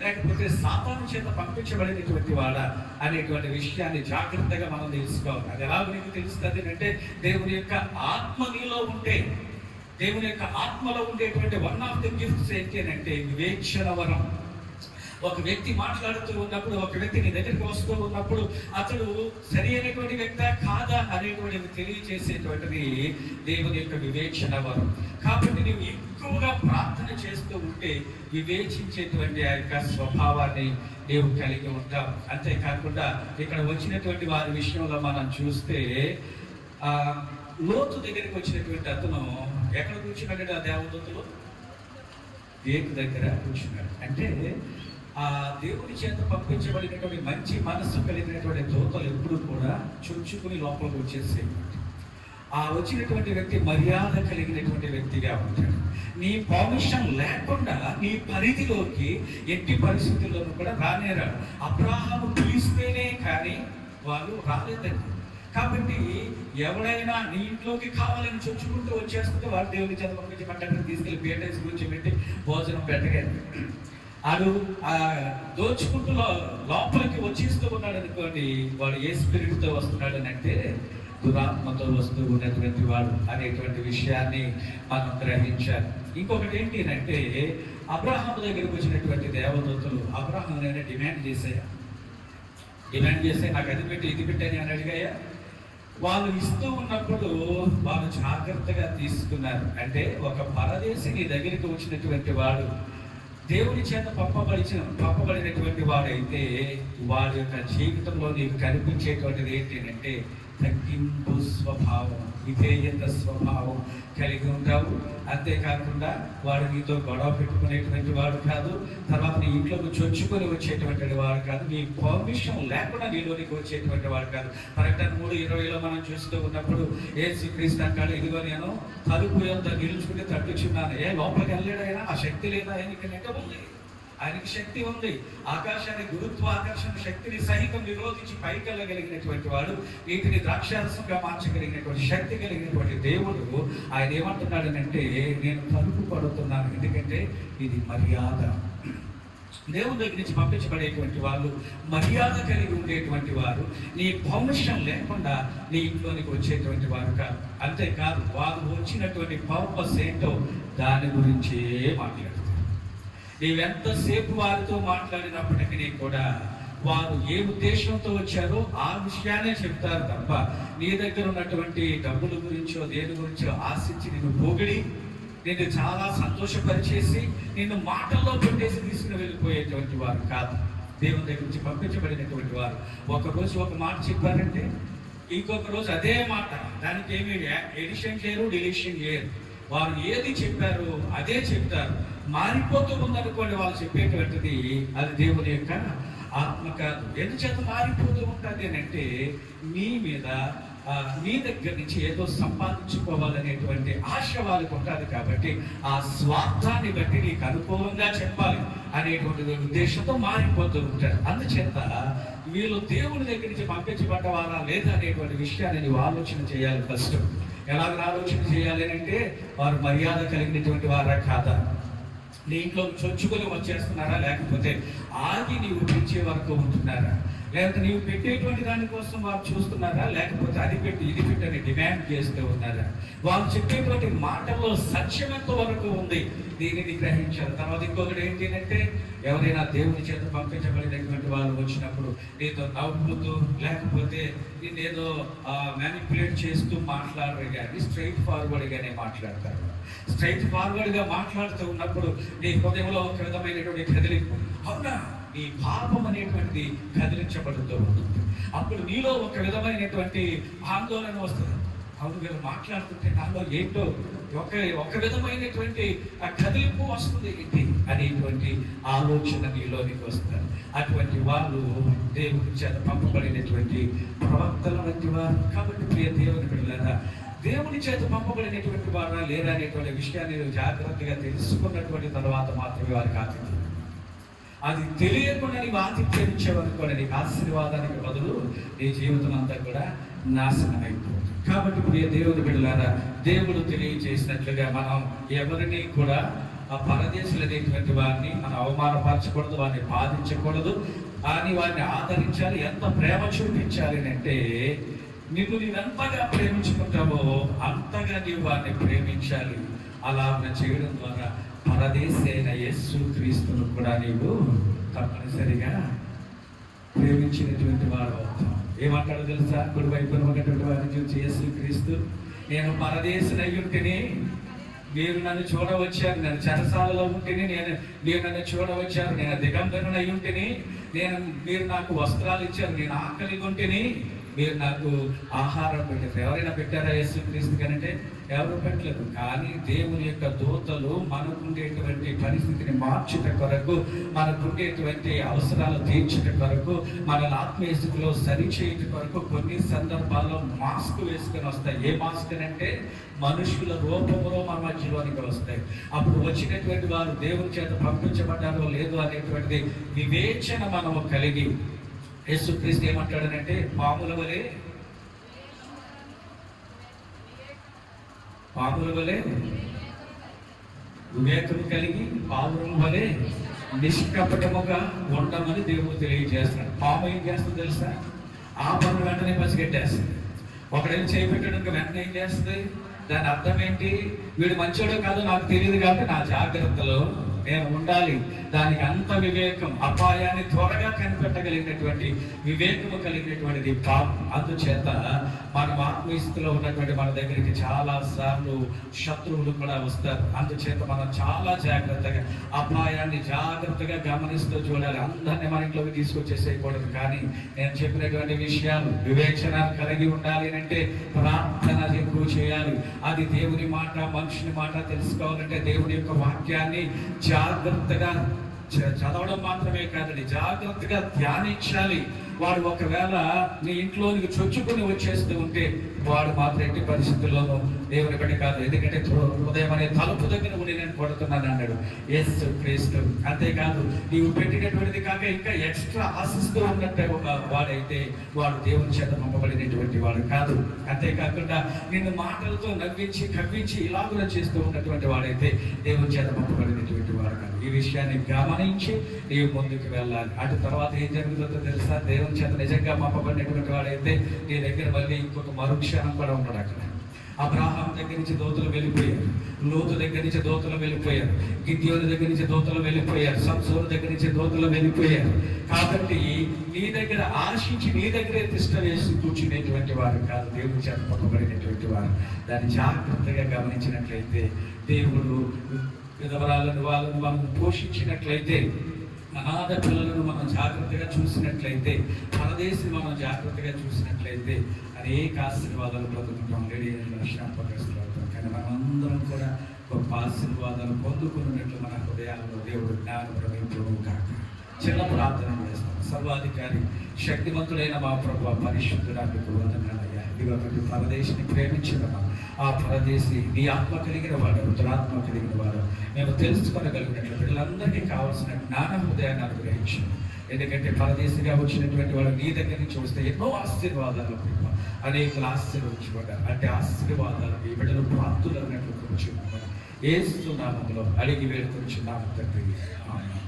లేకపోతే సాతాను చేత పంపించబడినటువంటి వాడా అనేటువంటి విషయాన్ని జాగ్రత్తగా మనం తెలుసుకోవాలి. అది ఎలాగ నీకు తెలుస్తుంది అంటే దేవుని యొక్క ఆత్మ నీలో ఉంటే, దేవుని యొక్క ఆత్మలో ఉండేటువంటి వన్ ఆఫ్ ది గిఫ్ట్స్ ఏంటి అంటే వివేచన వరం. ఒక వ్యక్తి మాట్లాడుతూ ఉన్నప్పుడు, ఒక వ్యక్తి నీ దగ్గరికి వస్తూ ఉన్నప్పుడు అతడు సరి అయినటువంటి వ్యక్తి కాదా అనేటువంటిది తెలియజేసేటువంటిది దేవుని యొక్క వివేచన వరం. కాబట్టి నువ్వు ఎక్కువగా ప్రార్థన చేస్తూ ఉంటే వివేచించేటువంటి ఆ యొక్క స్వభావాన్ని నీవు కలిగి ఉంటావు. అంతేకాకుండా ఇక్కడ వచ్చినటువంటి వారి విషయంలో మనం చూస్తే లోతు దగ్గరికి వచ్చినటువంటి అతను ఎక్కడ కూర్చున్నాడు? ఆ దేవదూతలు దేవుని దగ్గర కూర్చున్నాడు. అంటే ఆ దేవుని చేత పంపించబడినటువంటి మంచి మనస్సు కలిగినటువంటి దూతలు ఎప్పుడు కూడా చొచ్చుకుని లోపలికి వచ్చేసేవి. ఆ వచ్చినటువంటి వ్యక్తి మర్యాద కలిగినటువంటి వ్యక్తిగా ఉంటాడు. నీ పర్మిషన్ లేకుండా నీ పరిధిలోకి ఎట్టి పరిస్థితుల్లోనూ కూడా రానేరాడు. అబ్రాహాము పిలిస్తేనే కానీ వాళ్ళు రాలేదండి. కాబట్టి ఎవరైనా నీ ఇంట్లోకి కావాలని చొచ్చుకుంటూ వచ్చేస్తుంటే వాడు దేవుని చేత పంపించి పట్టణానికి తీసుకెళ్ళి పేటేసి కూర్చోబెట్టి భోజనం పెట్టగలి వాడు దోచుకుంటూ లోపలికి వచ్చేస్తూ ఉన్నాడు అనుకోండి, వాడు ఏ స్పిరిట్తో వస్తున్నాడని అంటే దురాత్మతో వస్తూ ఉన్నటువంటి వాడు అనేటువంటి విషయాన్ని మనం గ్రహించాలి. ఇంకొకటి ఏంటి అంటే అబ్రహాము దగ్గరికి వచ్చినటువంటి దేవదూతలు అబ్రహామునైనా డిమాండ్ చేసే నాకు అది పెట్టి ఇది పెట్టని అని అడిగాయా? వాళ్ళు ఇస్తూ ఉన్నప్పుడు వాళ్ళు జాగ్రత్తగా తీసుకున్నారు. ఒక పరదేశి నీ దగ్గరికి వచ్చినటువంటి వాడు దేవుని చేత పంపబడినటువంటి వాడైతే వాడి యొక్క జీవితంలో నీకు కనిపించేటువంటిది ఏంటి అంటే తగ్గింపు స్వభావం, విధేయత స్వభావం కలిగి ఉంటావు. అంతేకాకుండా వాడు నీతో గొడవ పెట్టుకునేటువంటి వాడు కాదు, తర్వాత నీ ఇంట్లోకి చొచ్చుకొని వచ్చేటువంటి వాడు కాదు, నీ పర్మిషన్ లేకుండా నీలోనికి వచ్చేటువంటి వాడు కాదు. ప్రకటన 3:20 మనం చూస్తూ ఉన్నప్పుడు యేసుక్రీస్తు అంటాడు, ఇదిగో నేను తలుపు ఎంత నిలుచుకుంటే తట్టుచున్నాను. లోపలికి వెళ్ళాడైనా ఆ శక్తి లేదా? ఆయనకి ఉంది, ఆయనకి శక్తి ఉంది. ఆకాశాన్ని గురుత్వాకర్షణ శక్తిని సహితం నిరోధించి పైకి వెళ్ళగలిగినటువంటి వాడు, వీటిని ద్రాక్షారసంగా మార్చగలిగినటువంటి శక్తి కలిగినటువంటి దేవుడు ఆయన ఏమంటున్నాడు అంటే నేను తలుపు పడుతున్నాను. ఎందుకంటే ఇది మర్యాద. దేవుని దగ్గర నుంచి పంపించబడేటువంటి వాళ్ళు మర్యాద కలిగి ఉండేటువంటి వారు, నీ పర్మిషన్ లేకుండా నీ ఇంట్లోనికి వచ్చేటువంటి వారు కాదు. అంతేకాదు వారు వచ్చినటువంటి పర్పస్ ఏంటో దాని గురించే మాట్లాడుతారు. నీవెంతసేపు వారితో మాట్లాడినప్పటికీ కూడా వారు ఏ ఉద్దేశంతో వచ్చారో ఆ విషయాన్నే చెప్తారు తప్ప నీ దగ్గర ఉన్నటువంటి డబ్బుల గురించో దేని గురించో ఆశించి నిన్ను పొగిడి నిన్ను చాలా సంతోషపరిచేసి నిన్ను మాటల్లో పెట్టేసి తీసుకుని వెళ్ళిపోయేటువంటి వారు కాదు. దేవుని దగ్గర నుంచి పంపించబడినటువంటి వారు ఒకరోజు ఒక మాట చెప్పారంటే ఇంకొక రోజు అదే మాట, దానికి ఏమి ఎడిషన్ చేయరు, డిలీషన్ చేయరు. వారు ఏది చెప్పారో అదే చెప్తారు. మారిపోతూ ఉందనుకోండి వాళ్ళు చెప్పేటువంటిది, అది దేవుని యొక్క ఆత్మ కాదు. ఎందుచేత మారిపోతూ ఉంటుంది అని అంటే నీ మీద నీ దగ్గర నుంచి ఏదో సంపాదించుకోవాలనేటువంటి ఆశ వాళ్ళకు ఉంటుంది. కాబట్టి ఆ స్వార్థాన్ని బట్టి నీకు అనుకూలంగా చెప్పాలి అనేటువంటి ఉద్దేశంతో మారిపోతూ ఉంటారు. అందుచేత వీళ్ళు దేవుని దగ్గర నుంచి పంపించబడ్డవారా లేదా అనేటువంటి విషయాన్ని నువ్వు ఆలోచన చేయాలి. ఫస్ట్ ఎలాగ ఆలోచన చేయాలి అంటే వారు మర్యాద కలిగినటువంటి వారా కాదా, నీ ఇంట్లో చొచ్చుకొని వచ్చేస్తున్నారా, లేకపోతే ఆగి నీవు పిలిచే వరకు ఉంటున్నారా? లేకపోతే నీవు పెట్టేటువంటి దానికోసం వారు చూస్తున్నారా, లేకపోతే అది పెట్టి ఇది పెట్టి అని డిమాండ్ చేస్తూ ఉన్నారా? వాళ్ళు చెప్పేటువంటి మాటల్లో సత్యం ఎంత వరకు ఉంది దీనిని గ్రహించారు. తర్వాత ఇంకొకటి ఏంటి అంటే, ఎవరైనా దేవుని చేత పంపించబడినటువంటి వాళ్ళు వచ్చినప్పుడు నీతో నవ్వుతూ లేకపోతే నేనేదో మ్యానిపులేట్ చేస్తూ మాట్లాడరు, కానీ స్ట్రైట్ ఫార్వర్డ్గానే మాట్లాడతారు. స్ట్రైట్ ఫార్వర్డ్గా మాట్లాడుతూ ఉన్నప్పుడు నీ హృదయంలో ఒక విధమైనటువంటి కదిలింపు, అవునా, నీ పాపం అనేటువంటిది కదిలించబడుతూ ఉంటుంది. అప్పుడు నీలో ఒక విధమైనటువంటి ఆందోళన వస్తుంది. అవును, వీళ్ళు మాట్లాడుతుంటే నాలో ఏంటో ఒక విధమైనటువంటి ఆ కదిలింపు వస్తుంది ఏంటి అనేటువంటి ఆలోచన నీలోనికి వస్తారు. అటువంటి వాళ్ళు దేవుని చేత పంపబడినటువంటి ప్రవక్తల వంటి వారు. కాబట్టి ప్రియ దేవుని బిడ్డలారా, దేవుని చేత పంపబడినటువంటి వారా లేదా అనేటువంటి విషయాన్ని జాగ్రత్తగా తెలుసుకున్నటువంటి తర్వాత మాత్రమే వారికి ఆతిథ్యం. అది తెలియకుండా నీవు ఆతిథ్యం ఇచ్చేవనుకోండి, నీకు ఆశీర్వాదానికి బదులు నీ జీవితం అంతా కూడా నాశనం అయిపోతుంది. కాబట్టి ప్రియ దేవుని బిడ్డలారా, దేవుడు తెలియజేసినట్లుగా మనం ఎవరిని కూడా ఆ పరదేశులు అనేటువంటి వారిని మనం అవమానపరచకూడదు, వారిని బాధించకూడదు, అని వారిని ఆదరించాలి. ఎంత ప్రేమ చూపించాలి అంటే, నిన్ను నీవెంతగా ప్రేమించుకుంటావో అంతగా నీవు వారిని ప్రేమించాలి. అలా చేయడం ద్వారా పరదేశి అయిన యేసు క్రీస్తును కూడా నీవు తప్పనిసరిగా ప్రేమించినటువంటి వారు అవుతాం. ఏమంటాడో తెలుసా? కుడి వైపున ఉన్నటువంటి వారిని చూసి యేసు క్రీస్తు, నేను పరదేశిని అయ్యుంటిని, మీరు నన్ను చూడవచ్చారు, నేను చెరసాలలో ఉంటేనే మీరు నన్ను చూడవచ్చారు, నేను దిగంబరుని అయ్యుంటిని, మీరు నాకు వస్త్రాలు ఇచ్చారు, నేను ఆకలి కొంటిని, మీరు నాకు ఆహారం పెట్టారు. ఎవరైనా పెట్టారా యేసుక్రీస్తు కంటే? ఎవరు పెట్టలేదు. కానీ దేవుని యొక్క దూతలు మనకుండేటువంటి పరిస్థితిని మార్చుట కొరకు, మనకుండేటువంటి అవసరాలు తీర్చుట కొరకు, మనల్ని ఆత్మీయ స్థితిలో సరిచేయుట కొరకు కొన్ని సందర్భాల్లో మాస్క్ వేసుకొని వస్తాయి. ఏ మాస్క్ అంటే మనుషుల రూపంలో మన మధ్యలోనికి వస్తాయి. అప్పుడు వచ్చినటువంటి వారు దేవుని చేత పంపించబడ్డారో లేదో అనేటువంటిది వివేచన మనము కలిగి, యేసుక్రీస్తు ఏమంటాడనంటే, పాముల వలె వివేకము కలిగి పావురం వలె నిష్కపటముగా ఉండమని దేవుడు తెలియజేస్తున్నాడు. పాము ఏం చేస్తుంది తెలుసా? ఆ పనులు వెంటనే పసిగట్టేస్తుంది. ఒకడేం చేయబెట్టడానికి వెంటనే ఏం చేస్తుంది? దాని అర్థం ఏంటి? వీడు మంచోడో కాదో నాకు తెలియదు కాబట్టి నా జాగ్రత్తలో నేను ఉండాలి. దానికి అంత వివేకం, అపాయాన్ని త్వరగా కనిపెట్టగలిగినటువంటి వివేకము కలిగినటువంటిది పాపం. అందుచేత మనం ఆత్మీయస్థితిలో ఉన్నటువంటి మన దగ్గరికి చాలా సార్లు శత్రువులు కూడా వస్తారు. అందుచేత మనం చాలా జాగ్రత్తగా అపాయాన్ని జాగ్రత్తగా గమనిస్తూ చూడాలి. అందరినీ మన ఇంట్లోకి తీసుకొచ్చేసేయకూడదు. కానీ నేను చెప్పినటువంటి విషయాలు వివేచన కలిగి ఉండాలి అంటే ప్రార్థన ఎక్కువ చేయాలి. అది దేవుని మాట, మనుషుని మాట తెలుసుకోవాలంటే దేవుని యొక్క వాక్యాన్ని జాగ్రత్తగా చదవడం మాత్రమే కాదండి, జాగ్రత్తగా ధ్యానించాలి. వాడు ఒకవేళ నీ ఇంట్లోనికి చొచ్చుకుని వచ్చేస్తూ ఉంటే వాడు మాత్రం ఎట్టి పరిస్థితుల్లోనూ దేవుని బట్టి కాదు. ఎందుకంటే హృదయం అనే తలుపు దగ్గర ఉండి నేను కొడుతున్నాను అన్నాడు యేసు క్రీస్తు. అంతేకాదు, నీవు పెట్టినటువంటిది కాక ఇంకా ఎక్స్ట్రా ఆశిస్తూ ఉన్నట్టే వాడైతే వాడు దేవుని చేత పంపబడినటువంటి వాడు కాదు. అంతేకాకుండా నిన్ను మాటలతో నవ్వించి కవ్వించి ఇలాగున చేస్తూ ఉన్నటువంటి వాడైతే దేవుని చేత పంపబడినటువంటి వాడు కాదు. ఈ విషయాన్ని గమనించి నీవు ముందుకు వెళ్ళాలి. అటు తర్వాత ఏం జరుగుతుందో తెలుసా? దేవుని చేత నిజంగా పంపబడినటువంటి వాడైతే నీ దగ్గర మళ్ళీ ఇంకొక మరుక్షణం కూడా ఉన్నాడు. అక్కడ అబ్రాహాం దగ్గర నుంచి దూతలు వెళ్ళిపోయారు, లోతు దగ్గర నుంచి దూతలు వెళ్ళిపోయారు, గిద్యోని దగ్గర నుంచి దూతలు వెళ్ళిపోయారు, సంసోను దగ్గర నుంచి దూతలు వెళ్ళిపోయారు. కాబట్టి నీ దగ్గర ఆశించి నీ దగ్గరే తిష్ట వేసి కూర్చునేటువంటి వారు కాదు, దేవుని చేత పంపబడినటువంటి వారు. దాన్ని జాగ్రత్తగా గమనించినట్లయితే, దేవుడు విధవరాలను వాళ్ళను మనం పోషించినట్లయితే, అనాథ పిల్లలను మనం జాగ్రత్తగా చూసినట్లయితే, పరదేశిని మనం జాగ్రత్తగా చూసినట్లయితే అనేక ఆశీర్వాదాలు పొందుకుంటాం. శాంపగ్రస్తులవుతాం. కానీ మనమందరం కూడా గొప్ప ఆశీర్వాదాలు పొందుకున్నట్లు మన హృదయాల్లో దేవుడు జ్ఞానం ప్రవహించడం కాక చిన్న ప్రార్థన చేస్తాం. సర్వాధికారి శక్తివంతుడైన మా ప్రభు పరిశుద్ధుడానికి వందనాలయ్యా. ఇదిగో పరదేశిని ప్రేమించడం, ఆ పరదేశి నీ ఆత్మ కలిగిన వాడు, దురాత్మ కలిగిన వాడు మేము తెలుసుకోగలిగినట్లు వీళ్ళందరికీ కావాల్సిన జ్ఞాన హృదయాన్ని అనుగ్రహించండి. ఎందుకంటే పరదేశిగా వచ్చినటువంటి వాడు నీ దగ్గర నుంచి వస్తే ఎన్నో ఆశీర్వాదాలు, అనేకలు ఆశీర్వదించబడ్డారు. అంటే ఆశీర్వాదాలు ఈ బిడ్డలు ప్రాప్తులు అన్నట్లు కూర్చున్నాము. యేసు నామములో అడిగి వేడుకొంచున్నాము తండ్రి. ఆమేన్.